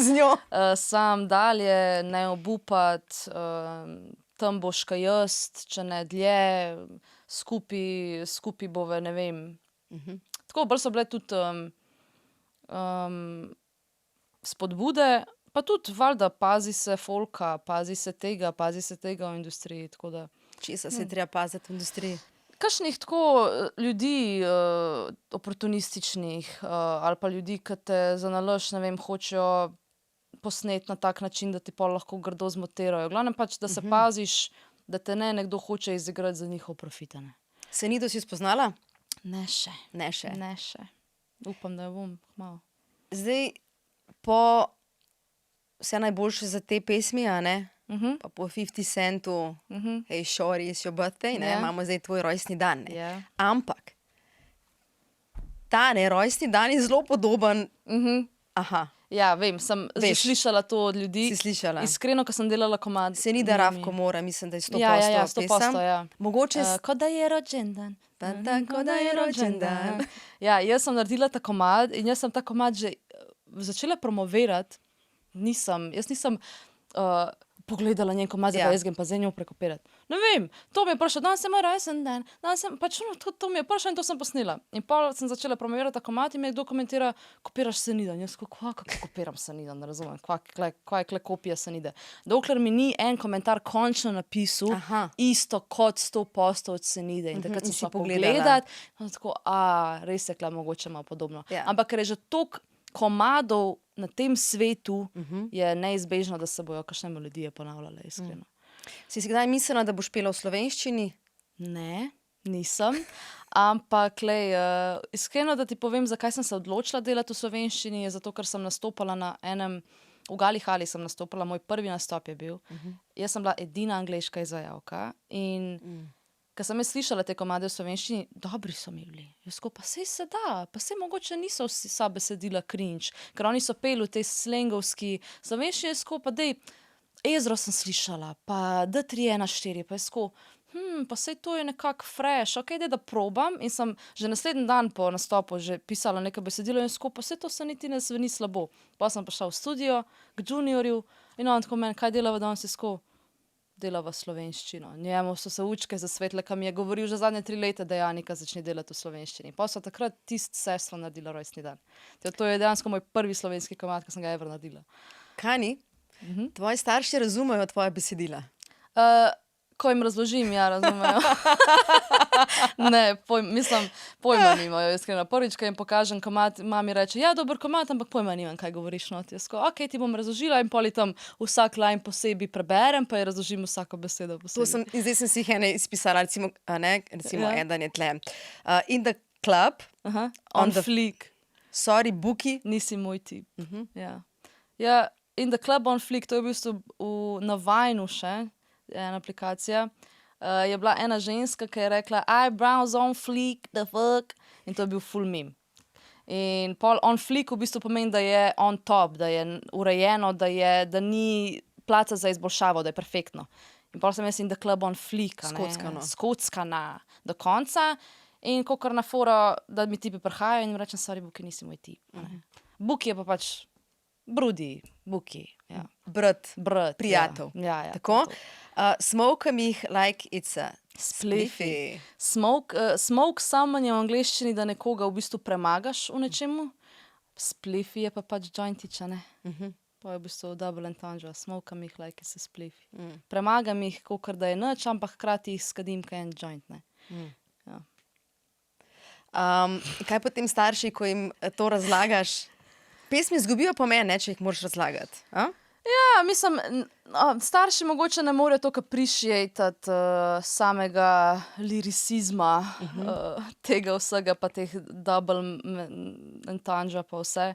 S1: z njo.
S2: Sam dalje, ne obupat, tam boš kaj jaz, če ne dlje, skupaj bove, ne vem. Tako bolj so bile tudi spodbude, pa tudi valjda pazi se folka, pazi se tega v industriji, tako da.
S1: Česa se treba paziti v industriji?
S2: Kakšnih tako ljudi oportunističnih ali pa ljudi, ki te za nalašč, ne vem, hočejo posneti na tak način, da ti pol lahko grdo zmontirajo. Glavnem pač, da se paziš, da te nekdo hoče izigrati za njihov profit, ne.
S1: Se Nido si spoznala?
S2: Ne še.
S1: Ne še.
S2: Ne še. Upam, da jo bom malo.
S1: Zdaj, po vse najboljše za te pesmi, a ne? Pa po 50 Centu, hey, shorty, it's your birthday, ne? Imamo zdaj tvoj rojstni dan, ne? Ampak, ta rojstni dan je zelo podoben. Aha.
S2: Ja, vem, sem že slišala to od ljudi.
S1: Si slišala?
S2: Iskreno, ko sem delala komad.
S1: Se ni da Ravko Mora, mislim, da je 100%
S2: ja, 100%, ja.
S1: Mogoče...
S2: Ko da je rođen dan.
S1: Ko da je rođen dan.
S2: Ja, jaz sem naredila ta komad in jaz sem ta komad že začela promovirati. Jaz nisem pogledala njen komad,
S1: Ja.
S2: pa jaz grem pa zdaj njo prekopirati. Ne vem, to mi je prišlo, danes je moj rojsten dan, pač to mi je prišlo in to sem posnela. In pol sem začela promovirati ta komad in me kdo komentira, kopiraš Sanida. In jaz kako kopiram Sanida, ne razumem, kva je kle kopija Sanide. Dokler mi ni en komentar končno napisal,
S1: Aha.
S2: isto kot 100 postov od Sanide. In takrat
S1: in
S2: sem
S1: si
S2: šla
S1: pogledala.
S2: pogledat, in tako, res je kle mogoče malo podobno.
S1: Ja.
S2: Ampak ker je že toliko komadov na tem svetu, je neizbežno, da se bojo kakšne melodije ponavljale, iskreno.
S1: Si kdaj mislila, da boš pela v slovenščini?
S2: Ne, nisem. Ampak, iskreno, da ti povem, zakaj sem se odločila delati v slovenščini, je zato, ker sem nastopala na enem, v Gali Hali sem nastopala, moj prvi nastop je bil. Jaz sem bila edina angleška izvajalka in ko sem jaz slišala te komade v slovenščini, dobri so mi bili. Jaz ko, pa sej se da, pa sej mogoče niso vsa besedila cringe, ker oni so peli v tej slengovski slovenščini, jaz ko, pa dej, Ezro sem slišala, pa D314, pa jaz ko, pa sej to je nekako fresh, ok, dej da probam in sem že naslednji dan po nastopu že pisala nekaj besedilo in jaz ko, pa sej to se niti ne zveni slabo. Pa sem prišla v studio k juniorju in on tako meni, kaj delava danes, jaz ko, delava slovenščino. Njemu so se učke zasvetle, kam je govoril že zadnje 3 leta, da Janika začne delati v slovenščini. Pa so takrat sestro naredila rojstni dan. To je dejansko moj prvi slovenski komad, ki sem ga ever naredila.
S1: Kaj ni? Tvoji starši razumejo tvoja besedila?
S2: Ko jim razložim, ja, razumejo. Ne, pojma nimajo, iskreno. Prvič, ko jim pokažem komad, mami reče, ja, dober komad, ampak pojma nimam, kaj govoriš not. Jaz ko, ok, ti bom razložila in poli tam vsak line posebej preberem, pa je razložim vsako besedo posebej.
S1: In zdaj sem si jih ene izpisala, recimo en dan je tle. In the club,
S2: On fleek.
S1: sorry, Buki.
S2: Nisi moj tip. Ja, In the club on fleek, to je v bistvu na Vineu še, ena aplikacija, je bila ena ženska, ki je rekla eyebrows on fleek, the fuck, in to je bil full meme. In pol on fleek v bistvu pomeni, da je on top, da je urejeno, da ni placa za izboljšavo, da je perfektno. In pol sem jaz in the club on fleek, skockana do konca in kakor na foro, da mi tipi prihajajo in jim rečem, sorry, Buki, nisi moj tip. Buki je pa pač Brudi, Buki, ja.
S1: Brat,
S2: prijatelj.
S1: Ja.
S2: Ja,
S1: Tako. Smoke jih like it's a spliffy.
S2: Smoke samo je v angleščini, da nekoga v bistvu premagaš v nečemu. Spliffy je pa pač jointiča, ne? To je v bistvu double entendre. Smoke jih like it's a spliffy. Premagam jih, kakor da je nič, ampak hkrati jih skadim kaj en joint, ne? Ja.
S1: Kaj potem starši, ko jim to razlagaš? Pesmi izgubijo pomen, ne, če jih moraš razlagati.
S2: Ja, mislim, starši mogoče ne morejo toliko appreciatati samega liricizma, tega vsega, pa teh double entendre pa vse.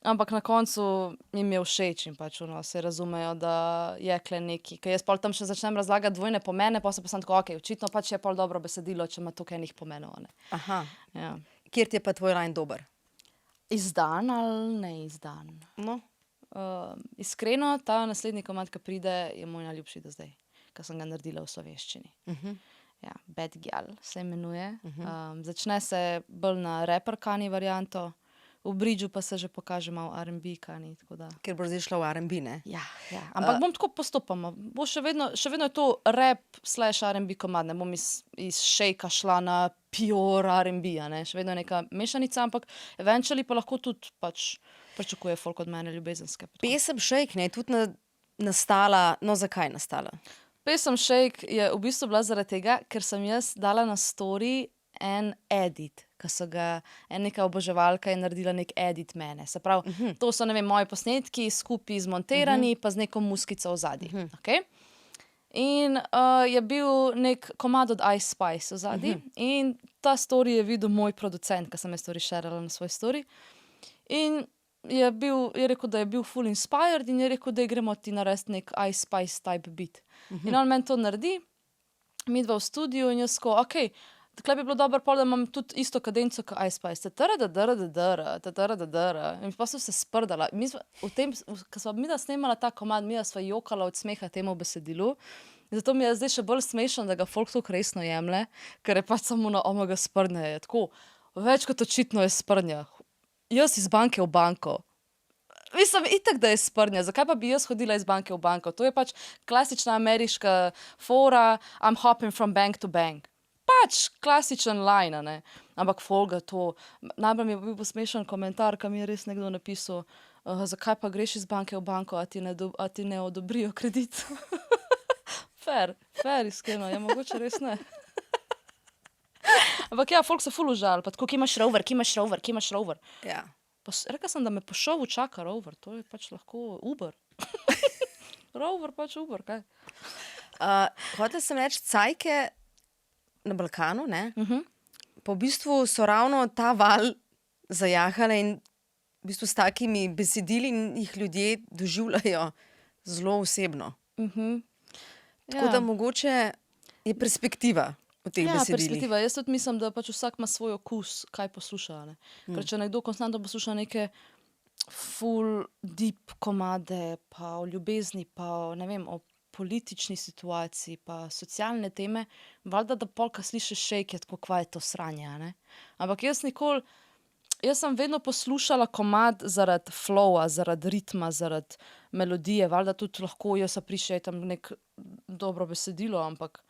S2: Ampak na koncu jim je všeč in pač se razumejo, da je kle neki. Ker jaz pol tam še začnem razlagati dvojne pomene, pa se pa sem tako, ok, očitno pač je pol dobro besedilo, če ima toliko enih pomenov, ne.
S1: Aha.
S2: Ja.
S1: Kjer ti je pa tvoj line dober?
S2: Izdan ali neizdan?
S1: No.
S2: Iskreno, ta naslednji komad, ki pride, je moj najljubši do zdaj, ker sem ga naredila v slovenščini. Ja, Bad Gyal se imenuje. Začne se bolj na rapper kani varianto, v bridžu pa se že pokaže malo R&B kani, tako da.
S1: Ker bo zdaj šla v R&B, ne?
S2: Ja. Ampak bom tako postopoma. Bo še vedno je to rap / R&B komad, ne bom iz shakea šla na pure R&B, ne? Še vedno je neka mešanica, ampak eventually pa lahko tudi pač pričakuje folk od mene ljubezenske.
S1: Pesem Shake, ne, je tudi nastala, no zakaj je nastala?
S2: Pesem Shake je v bistvu bila zaradi tega, ker sem jaz dala na story en edit, ko so ga neka oboževalka je naredila nek edit mene. Se pravi, to so, ne vem, moji posnetki skupaj zmontirani, pa z neko muskico v zadnji. Okay? In je bil nek komad od Ice Spice v zadnji in ta story je videl moj producent, ko sem je story sharala na svoj story. In je rekel, da je bil full inspired in je rekel, da gremo ti narediti nek Ice Spice type beat. In on meni to naredi, mi dva v studiu in jaz ko, ok, takle bi bilo dobro pol, da imam tudi isto kadenco kot Ice Spice. In pa sem se sprdala. Ko sva midva snemala ta komad, midva sva jokala od smeha temu besedilu. Zato mi je zdaj še bolj smešno, da ga folk tako resno jemlje, ker je pač samo na omega sprdnja. Je tako, več kot očitno je sprdnja. Jaz iz banke v banko. Mislim, itak, da je sprnja. Zakaj pa bi jaz hodila iz banke v banko? To je pač klasična ameriška fora, I'm hopping from bank to bank. Pač klasičen line, ne. Ampak folga to. Najbolj mi je bil smešen komentar, kam je res nekdo napisal, zakaj pa greš iz banke v banko, a ti ne odobrijo kredit. Fair, iskreno, ja, mogoče res ne. Ampak ja, folk se ful užal, pa tako, ki imaš rover.
S1: Ja.
S2: Rekla sem, da me po šovu čaka rover, to je pač lahko Uber. Rover pač Uber, kaj?
S1: Hotela sem reči, cajke na Balkanu, ne? Pa v bistvu so ravno ta val zajahale in v bistvu s takimi besedili jih ljudje doživljajo zelo osebno. Tako da mogoče je perspektiva v teh besedilih.
S2: Perspektiva. Jaz tudi mislim, da pač vsak ima svoj okus, kaj posluša, ne. Ker če nekdo konstantno posluša neke full deep komade, pa o ljubezni, pa o, ne vem, o politični situaciji, pa socialne teme, valjda, da polka slišiš shake, tako kva je to sranje, ne. Ampak jaz sem vedno poslušala komad zaradi flowa, zaradi ritma, zaradi melodije, valjda tudi lahko jaz appreciatam nek dobro besedilo, ampak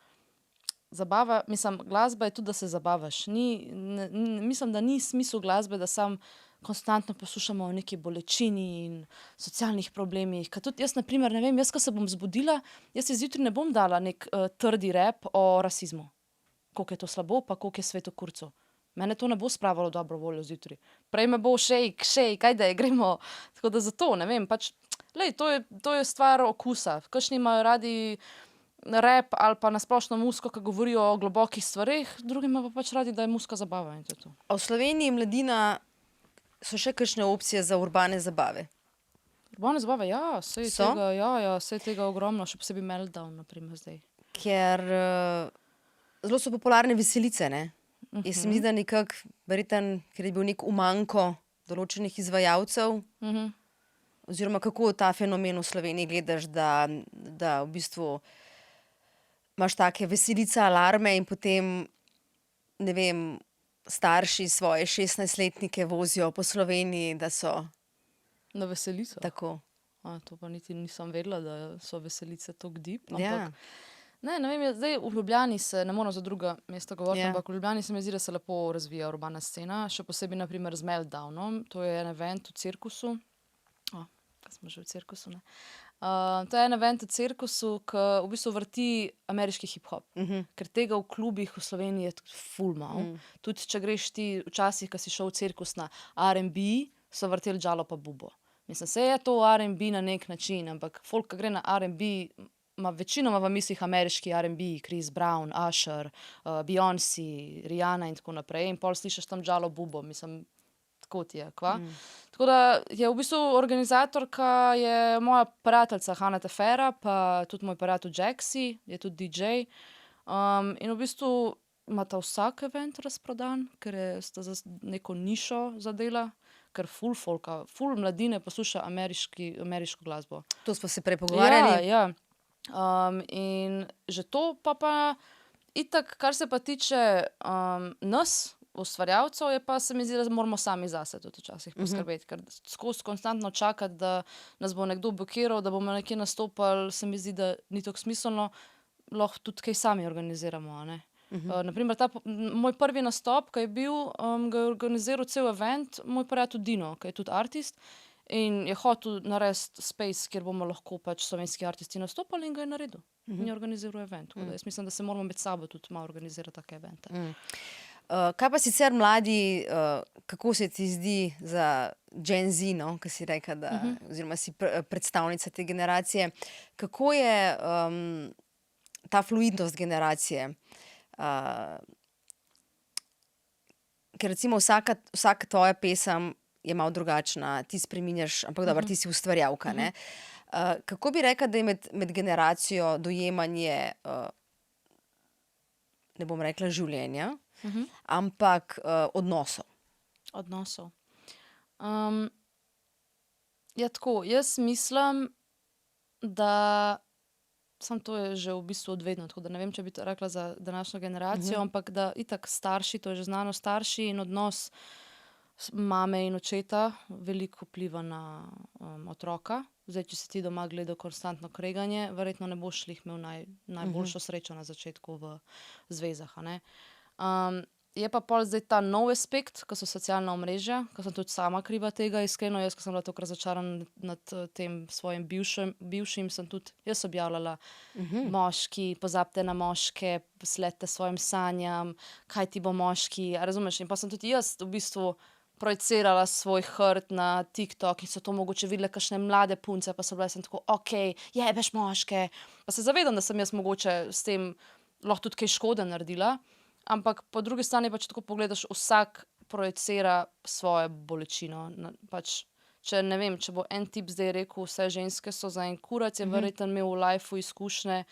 S2: zabava, mislim, glasba je tudi, da se zabavaš. Mislim, da ni smisel glasbe, da sam konstantno poslušamo o neki bolečini in socialnih problemih. Ker tudi jaz, na primer, ne vem, jaz, ko se bom zbudila, jaz si zjutraj ne bom dala nek trdi rap o rasizmu. Koliko je to slabo, pa koliko je svet v kurcu. Mene to ne bo spravilo dobro voljo zjutraj. Prej me bo shake, ajde, gremo. Tako da zato, ne vem, pač, lej, to je stvar okusa. Kakšni imajo radi rap ali pa nasplošno muziko, ki govorijo o globokih stvareh, drugi imajo pa pač radi, da je muzika zabava in to je to.
S1: A v Sloveniji, mladina, so še kakšne opcije za urbane zabave?
S2: Urbane zabave, ja, sej
S1: So?
S2: tega, sej tega ogromno, še posebej Meltdown, na primer, zdaj.
S1: Ker zelo so popularne veselice, ne? Jaz se mi zdi, da nekako, verjetno, ker je bil nek umanko določenih izvajalcev, oziroma kako ta fenomen v Sloveniji gledaš, da v bistvu imaš take veselice, alarme in potem, ne vem, starši svoje 16-letnike vozijo po Sloveniji, da so
S2: Na veselico.
S1: tako.
S2: To pa niti nisem vedela, da so veselice toliko deep,
S1: Ja.
S2: ampak ne vem, zdaj v Ljubljani se, ne moram za druga mesta govoriti,
S1: Ja.
S2: ampak v Ljubljani se mi zdi, da se lepo razvija urbana scena, še posebej na primer z Meltdownom, to je en event v cirkusu. Kaj smo že v cirkusu, ne? To je en event v cirkusu, ki v bistvu vrti ameriški hip-hop. Ker tega v klubih v Sloveniji je ful malo. Tudi če greš ti včasih, ko si šel v cirkus na R&B, so vrteli Džalo pa Bubo. Mislim, se je to R&B na nek način, ampak folk, ki gre na R&B, ima večinoma v mislih ameriški R&B, Chris Brown, Usher, Beyoncé, Rihanna in tako naprej. In pol slišiš tam Džalo Bubo, mislim, tako ti je, kva? Tako da je v bistvu organizatorka je moja prijateljica Hana Tefera, pa tudi moj prijatelj Jaxi, je tudi DJ. In v bistvu imata vsak event razprodan, ker sta za neko nišo zadela, ker ful mladine posluša ameriško glasbo.
S1: To smo se prej pogovarjali.
S2: Ja. In že to pa itak, kar se pa tiče nas, ustvarjalcev, je pa se mi zdi, da moramo sami zase tudi včasih poskrbeti, ker skozi konstantno čakati, da nas bo nekdo blokiral, da bomo nekje nastopali, se mi zdi, da ni tako smiselno, lahko tudi kaj sami organiziramo, a ne. Na primer, moj prvi nastop, ki je bil, ga je organiziral cel event, moj prijatelj Dino, ki je tudi artist, in je hotel narediti space, kjer bomo lahko pač slovenski artisti nastopali in ga je naredil. In je organiziral event. Tako da jaz mislim, da se moramo med sabo tudi malo organizirati take evente.
S1: Kaj pa sicer mladi, kako se ti zdi za Gen Z, no, ki si rekla, da, oziroma si predstavnica te generacije, kako je ta fluidnost generacije? Ker recimo vsaka tvoja pesem je malo drugačna, ti spreminjaš, ampak dobro, ti si ustvarjalka, ne? Kako bi rekla, da je med generacijo dojemanje, ne bom rekla življenja, ampak odnosov?
S2: Odnosov. Ja, tako, jaz mislim, da samo to je že v bistvu od vedno, tako da ne vem, če bi to rekla za današnjo generacijo, ampak da itak starši, to je že znano, starši in odnos mame in očeta veliko vpliva na otroka. Zdaj, če si ti doma gledal konstantno kreganje, verjetno ne boš lih imel najboljšo srečo na začetku v zvezah. A ne? Je pa pol zdaj ta nov aspekt, ko so socialna omrežja, ko sem tudi sama kriva tega, iskreno, jaz, ko sem bila tako razočarana nad tem svojim bivšim, sem tudi jaz objavljala moški, pozabite na moške, sledite svojim sanjam, kaj ti bo moški, a razumeš? In pa sem tudi jaz v bistvu projicirala svoj hrt na TikTok in so to mogoče videle kakšne mlade punce, pa so bile sem tako, jebeš moške. Pa se zavedam, da sem jaz mogoče s tem lahko tudi kaj škode naredila, ampak po drugi strani pa, če tako pogledaš, vsak projicira svojo bolečino. Pač, če ne vem, če bo en tip zdaj rekel, vse ženske so za en kurac, je verjetno imel v lifeu izkušnje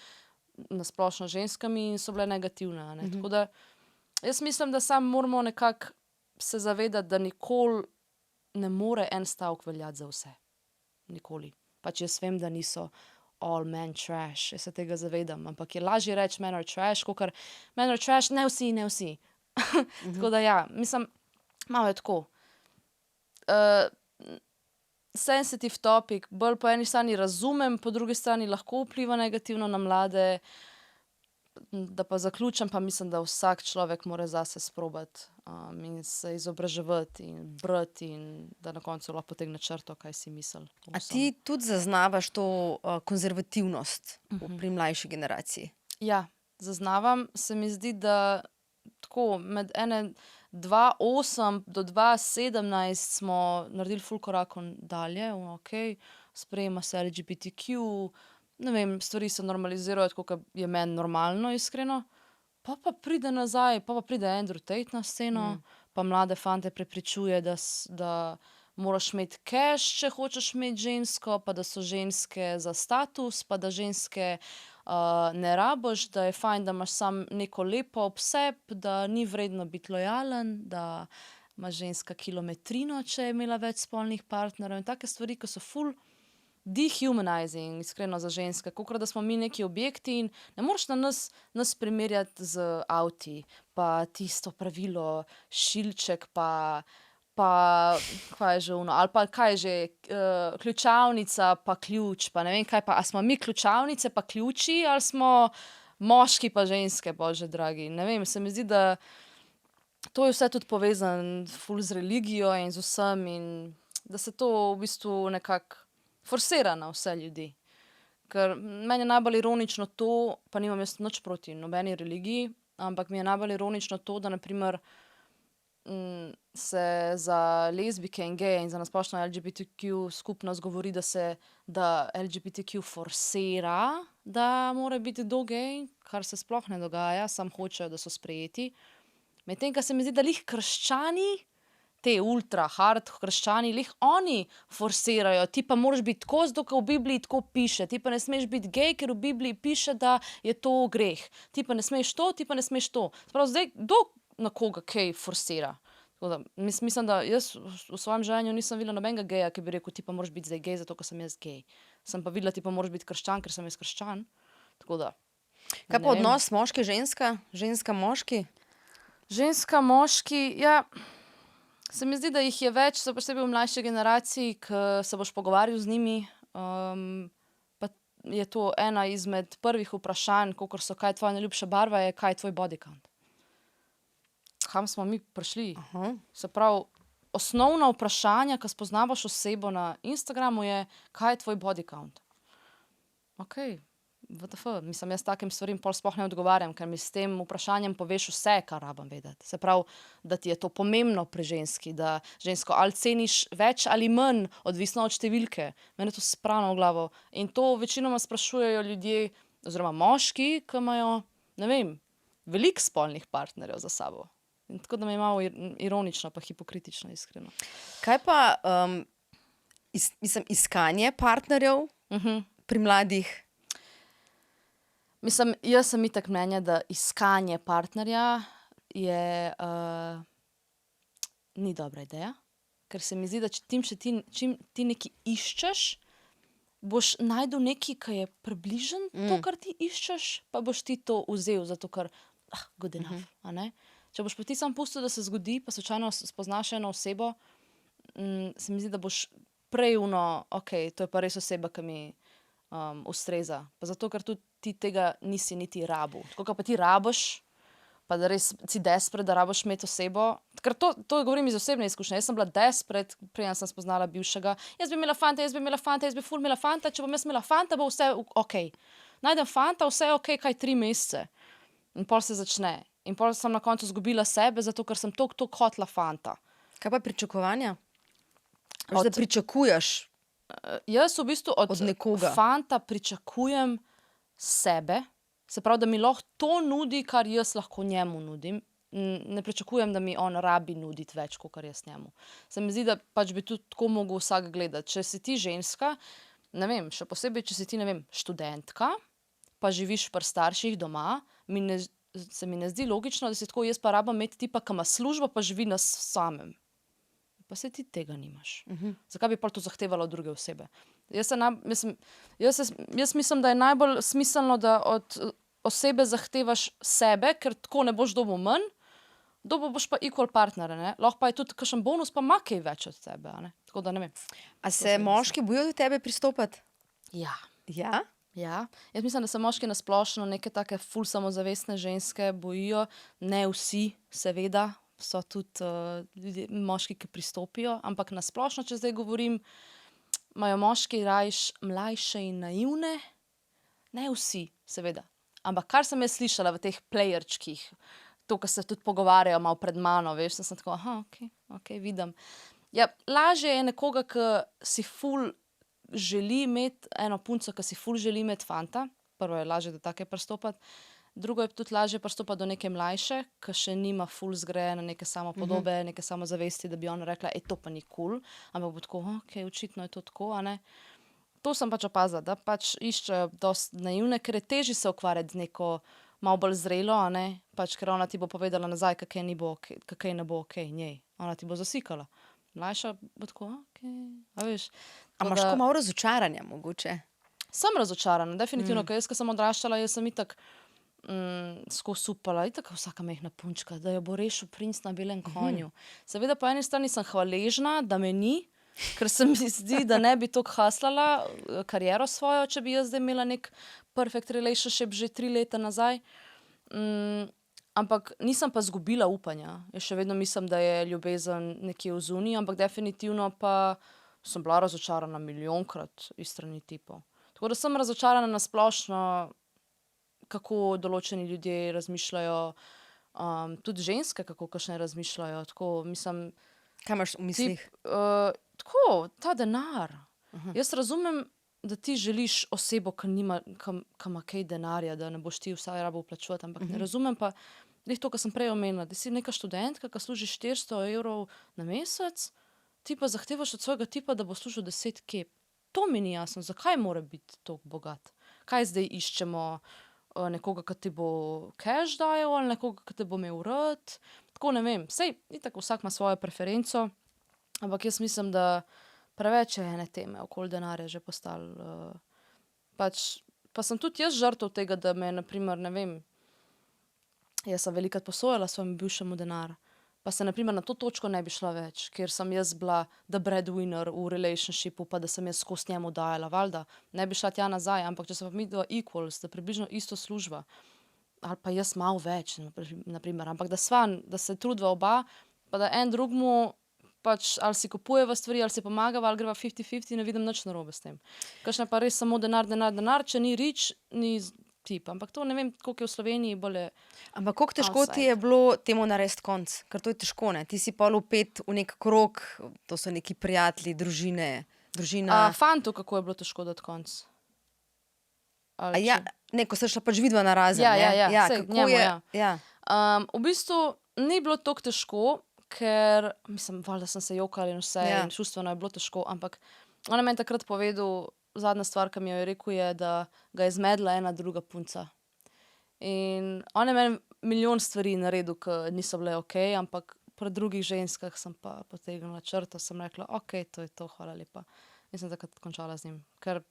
S2: nasplošno ženskami in so bile negativne. Ne? Tako da jaz mislim, da sam moramo nekako se zavedati, da nikoli ne more en stavek veljati za vse. Nikoli. Pač jaz vem, da niso all men trash, jaz se tega zavedam, ampak je lažje reči men are trash, kakor men are trash, ne vsi. Tako da ja, mislim, malo je tako. Sensitive topic, bolj po eni strani razumem, po drugi strani lahko vpliva negativno na mlade, da pa zaključim, pa mislim, da vsak človek mora zase sprobati in se izobraževati in brati in da na koncu lahko potegne črto, kaj si misli.
S1: A ti tudi zaznavaš to konzervativnost pri mlajši generaciji?
S2: Ja, zaznavam. Se mi zdi, da tako med 2008 do 2017 smo naredili ful korakov dalje, sprejema se LGBTQ, ne vem, stvari se normalizirajo, tako kot je meni normalno, iskreno. Pa pride nazaj, pa pride Andrew Tate na sceno, pa mlade fante prepričuje, da moraš imeti cash, če hočeš imeti žensko, pa da so ženske za status, pa da ženske ne rabiš, da je fajn, da imaš sam neko lepo obseb, da ni vredno biti lojalen, da ima ženska kilometrino, če je imela več spolnih partnerjev in take stvari, ki so ful dehumanizing, iskreno za ženske, kakor da smo mi neki objekti in ne moreš na nas primerjati z avti, pa tisto pravilo, šilček, pa kaj je že ono, ali pa kaj je že, ključavnica pa ključ, pa ne vem kaj pa, a smo mi ključavnice pa ključi, ali smo moški pa ženske, bože dragi, ne vem, se mi zdi, da to je vse tudi povezano ful z religijo in z vsem in da se to v bistvu nekako forsira na vse ljudi. Ker meni je najbolj ironično to, pa nimam jaz nič proti nobeni religiji, ampak mi je najbolj ironično to, da naprimer se za lezbike in geje in za nasplošno LGBTQ skupnost govori, da LGBTQ forsira, da mora biti do gej, kar se sploh ne dogaja, sam hočejo, da so sprejeti. Medtem, ko se mi zdi, da lih krščani, te ultra hard krščani, lih oni forsirajo, ti pa moraš biti tako, zato ker v Bibliji tako piše, ti pa ne smeš biti gej, ker v Bibliji piše, da je to greh, ti pa ne smeš to, ti pa ne smeš to. Sprav, zdaj, kdo na koga kaj forsira? Da, mislim, da jaz v svojem življenju nisem videla nobenega geja, ki bi rekel, ti pa moraš biti zdaj gej, zato ker sem jaz gej. Sem pa videla, ti pa moraš biti krščan, ker sem jaz krščan. Tako da.
S1: Kaj pa odnos moški-ženska? Ženska-moški?
S2: Ženska-moški, ja. Se mi zdi, da jih je več, so posebej v mlajši generaciji, ki se boš pogovarjal z njimi, pa je to ena izmed prvih vprašanj, kakor so, kaj je tvoja najljubša barva, je kaj je tvoj body count. Kam smo mi prišli? Se pravi, osnovna vprašanja, ko spoznavaš osebo na Instagramu, je, kaj je tvoj body count. WTF, mislim, jaz takim stvarim pol sploh ne odgovarjam, ker mi s tem vprašanjem poveš vse, kar rabam vedeti. Se pravi, da ti je to pomembno pri ženski, da žensko ali ceniš več ali manj, odvisno od številke. Mene to spravno v glavo. In to večinoma sprašujejo ljudje, oziroma moški, ki imajo, ne vem, veliko spolnih partnerjev za sabo. In tako da me je malo ironično pa hipokritično, iskreno.
S1: Kaj pa iskanje partnerjev pri mladih?
S2: Mislim, jaz sem itak mnenja, da iskanje partnerja ni dobra ideja, ker se mi zdi, da čim ti nekaj iščeš, boš najdel nekaj, ki je približen to, kar ti iščeš, pa boš ti to vzel, zato ker good enough, a ne? Če boš pa ti sam pustil, da se zgodi, pa slučajno spoznaš eno osebo, se mi zdi, da boš prej ok, to je pa res oseba, ki mi ustreza. Pa zato, ker tudi ti tega nisi niti rabu. Tako kot pa ti rabiš, pa da res si desperate, da rabiš imeti osebo. Ker to govorim iz osebne izkušnje. Jaz sem bila desperate, preden sem spoznala bivšega. Jaz bi imela fanta, jaz bi ful imela fanta, če bom jaz imela fanta, bo vse ok. Najdem fanta, vse je ok, kaj 3 mesece. In pol se začne. In pol sem na koncu izgubila sebe, zato ker sem toliko hotela fanta.
S1: Kaj pa pričakovanja? Da pričakuješ
S2: Jaz v bistvu od
S1: nekoga
S2: fanta pričakujem sebe, se pravi, da mi lahko to nudi, kar jaz lahko njemu nudim. Ne pričakujem, da mi on rabi nuditi več, kot jaz njemu. Se mi zdi, da pač bi tudi tako mogel vsak gledati. Če si ti ženska, ne vem, še posebej, če si ti, ne vem, študentka, pa živiš pri starših doma, se mi ne zdi logično, da si tako, jaz pa rabim imeti tipa, ki ima službo, pa živi na samem. Pa se ti tega nimaš. Zakaj bi pa to zahtevalo od druge osebe? Jaz mislim, da je najbolj smiselno, da od osebe zahtevaš sebe, ker tako ne boš dobil manj, dobil boš pa equal partnere, ne? Lahko pa je tudi kakšen bonus, pa ima kaj več od tebe, ne? Tako da ne vem.
S1: A se moški bojijo do tebe pristopati?
S2: Ja.
S1: Ja?
S2: Ja. Jaz mislim, da se moški na splošno neke take ful samozavestne ženske bojijo. Ne vsi, seveda, so tudi moški, ki pristopijo, ampak na splošno, če zdaj govorim, imajo moški rajš mlajše in naivne. Ne vsi, seveda. Ampak kar sem jaz slišala v teh playerčkih, to, kar se tudi pogovarjajo malo pred mano, veš, sem tako, ok, vidim. Ja, lažje je nekoga, ki si ful želi imeti eno punco, ki si ful želi imeti fanta. Prvo je lažje do take pristopati. Drugo je tudi lažje pristopati do neke mlajše, ki še nima ful zgrajene neke samopodobe, neke samozavesti, da bi ona rekla, to pa ni cool, ampak bo tako, ok, očitno je to tako, a ne. To sem pač opazila, da pač iščejo dosti naivne, ker je težje se ukvarjati z neko malo bolj zrelo, a ne, pač ker ona ti bo povedala nazaj, kakaj ne bo ok njej. Ona ti bo zasikala. Mlajša bo tako, ok, a veš.
S1: A imaš tako malo razočaranja mogoče?
S2: Sem razočarana, definitivno, ker jaz, ko sem odraščala, jaz sem itak skozi upala, itak vsaka mehna punčka, da jo bo rešil princ na belem konju. Seveda po eni strani sem hvaležna, da me ni, ker se mi zdi, da ne bi toliko haslala kariero svojo, če bi jaz zdaj imela nek perfect relationship že 3 leta nazaj. Ampak nisem pa zgubila upanja. Jaz še vedno mislim, da je ljubezen nekje v zuniji, ampak definitivno pa sem bila razočarana milijonkrat iz strani tipov. Tako da sem razočarana na splošno, kako določeni ljudje razmišljajo, tudi ženske, kako kakšne razmišljajo. Tako, mislim,
S1: Kaj imaš v mislih?
S2: Tako, ta denar. Jaz razumem, da ti želiš osebo, ki ima kaj denarja, da ne boš ti vsaj rabo plačevati, ampak ne razumem pa, to, kar sem prej omenila, da si neka študentka, ki služi 400 evrov na mesec, ti pa zahtevaš od svojega tipa, da bo služil 10 kep. To mi ni jasno, zakaj mora biti toliko bogat? Kaj zdaj iščemo? Nekoga, ki ti bo cash dajal, ali nekoga, ki te bo imel rad? Tako ne vem. Sej, itak vsak ima svojo preferenco, ampak jaz mislim, da preveč je ene teme okoli denarja že postalo. Pa sem tudi jaz žrtev tega, da me, na primer, ne vem, jaz sem velikokrat posojala svojemu bivšemu denar, pa se, na primer, na to točko ne bi šla več, ker sem jaz bila the breadwinner v relationshipu, pa da sem jaz skozi njemu dajala, valjda, ne bi šla tja nazaj, ampak če se pa mi dva equals, da približno isto služba, ali pa jaz malo več, na primer, ampak da se trudva oba, pa da en drugmu pač ali si kupujeva stvari, ali si pomagava, ali greva 50-50, ne vidim nič narobe s tem. Kakšna pa res samo denar, če ni rich, ni tip. Ampak to ne vem, koliko je v Sloveniji bolje.
S1: Ampak koliko težko ti je bilo temu narediti konc? Ker to je težko, ne? Ti si pol vpet v nek krog, to so neki prijatelji, družina.
S2: Fantu, kako je bilo težko dati konc?
S1: Ne, ko se šla pač vidva na razen.
S2: Ja, sej,
S1: kako
S2: njemu,
S1: je?
S2: ja. V bistvu ni bilo toliko težko, ker, mislim, valjda sem se jokala in vse, in čustveno je bilo težko, ampak on je meni takrat povedal, zadnja stvar, ki mi jo je rekel, je, da ga je zmedla ena druga punca. In on je meni milijon stvari naredil, ki niso bile ok, ampak pri drugih ženskah sem pa potegnila črto, sem rekla, ok, to je to, hvala lepa. In sem takrat končala z njim. Ker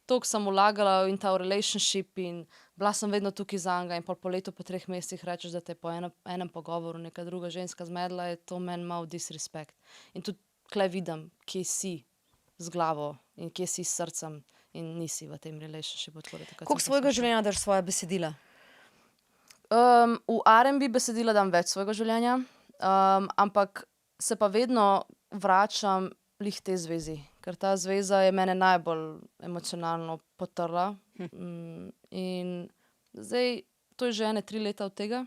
S2: toliko sem vlagala in ta relationship in bila sem vedno tukaj za njega in po letu, po 3 mesecih rečeš, da te po enem pogovoru neka druga ženska zmedla, je to meni malo disrespect. In tudi tukaj vidim, kje si z glavo in kje si s srcem in nisi v tem relationshipu.
S1: Koliko svojega življenja daš svoja besedila?
S2: V R&B besedila dam več svojega življenja, ampak se pa vedno vračam lih te zvezi, ker ta zveza je mene najbolj emocionalno potrla. In zdaj, to je že 3 leta od tega.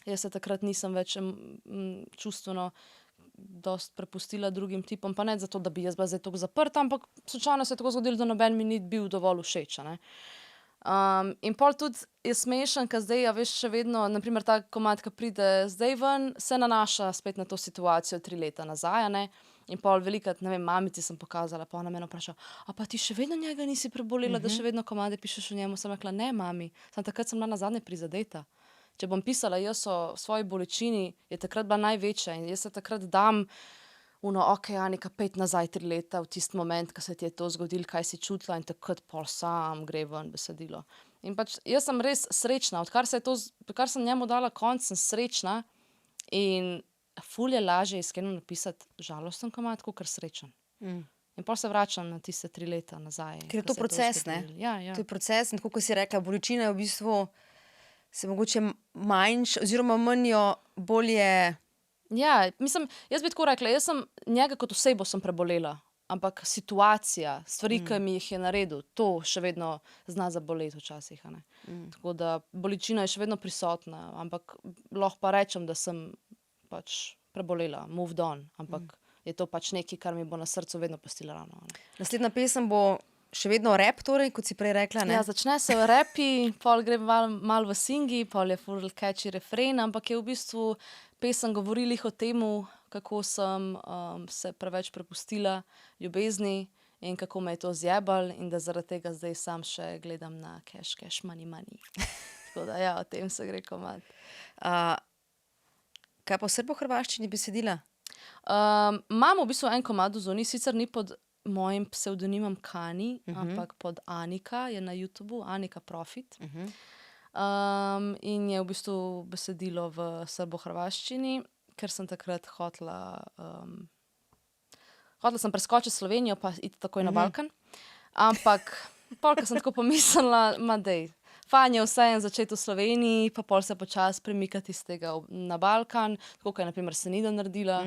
S2: Jaz se takrat nisem več čustveno dost prepustila drugim tipom, pa ne zato, da bi jaz bila zdaj toliko zaprta, ampak slučajno se je tako zgodilo, da noben mi ni bil dovolj všeč, ne. In pol tudi je smešen, ker zdaj, veš, še vedno, naprimer ta komad, ki pride zdaj ven, se nanaša spet na to situacijo 3 leta nazaj, ne. In pol velikrat, ne vem, mamici sem pokazala, pa ona mene vpraša, a pa ti še vedno njega nisi prebolela, da še vedno komade pišeš o njemu? Sem rekla, ne, mami, takrat sem bila nazadnje prizadeta. Če bom pisala jaz o svoji bolečini, je takrat bila največja in jaz se takrat dam Anika, 5 nazaj 3 leta, v tisti moment, ko se ti je to zgodilo, kaj si čutila in takrat pol sam gre ven besedilo. In pač jaz sem res srečna, odkar sem njemu dala konc, sem srečna in ful je lažje iskreno napisati žalosten komad, kakor srečen. In pol se vračam na tiste 3 leta nazaj.
S1: Ker je to proces, ne?
S2: Ja.
S1: To je proces in tako, kot si rekla, bolečina je v bistvu se mogoče manjša oziroma manj jo bolje...
S2: Ja, mislim, jaz bi tako rekla, jaz sem njega kot osebo sem prebolela, ampak situacija, stvari, ki mi jih je naredil, to še vedno zna zaboleti včasih, a ne. Tako da bolečina je še vedno prisotna, ampak lahko pa rečem, da sem pač prebolela, moved on, ampak je to pač nekaj, kar mi bo na srcu vedno pustila rano, a ne.
S1: Naslednja pesem bo še vedno rap, torej, kot si prej rekla, ne?
S2: Ja, začne se v rapi, pol gre malo v singi, pol je full catchy refren, ampak je v bistvu pesem govorili o temu, kako sem se preveč prepustila ljubezni in kako me je to zjebal in da zaradi tega zdaj sam še gledam na cash, money. Tako da ja, o tem se gre komad.
S1: Kaj pa v srbo-hrvaščini besedila?
S2: Imam v bistvu en komad v zoni, sicer ni pod mojim psevdonimom Kani, ampak pod Anika, je na YouTubeu, Anika Profit. In je v bistvu besedilo v srbo-hrvaščini, ker sem takrat hotela sem preskočiti Slovenijo pa iti takoj na Balkan. Ampak pol, ko sem tako pomislila, fajn je vseeno začeti v Sloveniji, pa pol se počasi premikati iz tega na Balkan, tako kot je na primer Senida naredila.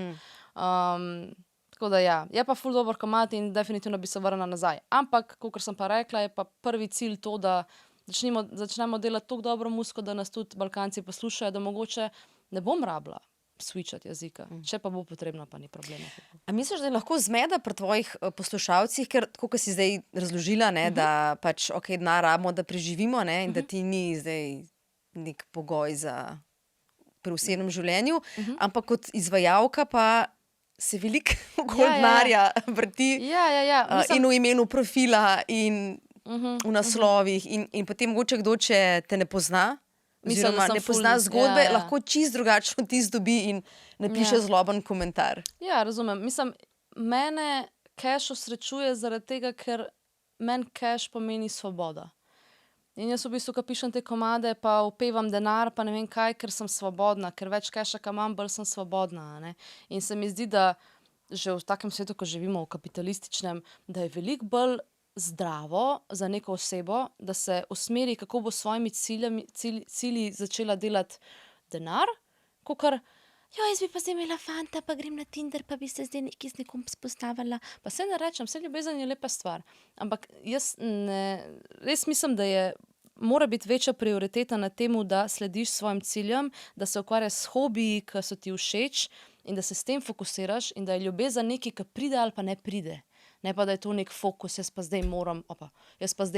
S2: Tako da ja, je pa ful dober komad in definitivno bi se vrnila nazaj. Ampak, kakor sem pa rekla, je pa prvi cilj to, da začnemo delati tako dobro muziko, da nas tudi Balkanci poslušajo, da mogoče ne bom rabila switchati jezika. Če pa bo potrebno, pa ni problema.
S1: A misliš, da je lahko zmeda pri tvojih poslušalcih, ker tako, kot si zdaj razložila, ne, da pač, denar rabimo, da preživimo, ne, in da ti ni zdaj nek pogoj za pri osebnem življenju, ampak kot izvajalka pa se veliko okoli denarja vrti in v imenu profila in v naslovih in potem mogoče kdo, če te ne pozna, oziroma ne pozna zgodbe, lahko čisto drugačno tisto dobi in napiše zloben komentar.
S2: Ja, razumem. Mislim, mene cash osrečuje zaradi tega, ker meni cash pomeni svoboda. In jaz v bistvu, ko pišem te komade, pa upevam denar, pa ne vem kaj, ker sem svobodna, ker več casha, ka imam, bolj sem svobodna, ne. In se mi zdi, da že v takem svetu, ko živimo, v kapitalističnem, da je veliko bolj zdravo za neko osebo, da se usmeri, kako bo s svojimi cilji začela delati denar, kakor, jaz bi pa zdaj imela fanta, pa grem na Tinder, pa bi se zdaj nekaj z nekom spostavila. Pa se ne rečem, vse ljubezen je lepa stvar. Ampak jaz res mislim, da mora biti večja prioriteta na temu, da slediš svojim ciljem, da se ukvarjaš s hobiji, ki so ti všeč in da se s tem fokusiraš in da je ljubezen nekaj, ki pride ali pa ne pride. Ne pa, da je to nek fokus, jaz pa zdaj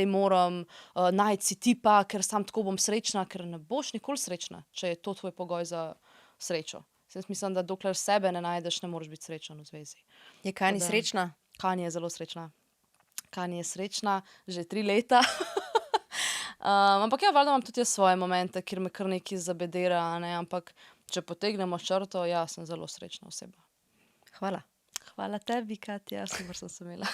S2: moram najti si tipa, ker sam tako bom srečna, ker ne boš nikoli srečna, če je to tvoj pogoj za srečo. Jaz mislim, da dokler sebe ne najdeš, ne moreš biti srečen v zvezi.
S1: Je Kani srečna?
S2: Kani je zelo srečna. Kani je srečna že 3 leta. Ampak ja, valjda imam tudi jaz svoje momente, kjer me kar nekaj zabedera, ne, ampak če potegnemo črto, ja, sem zelo srečna oseba.
S1: Hvala.
S2: Hvala tebi, Katja, super sem se imela.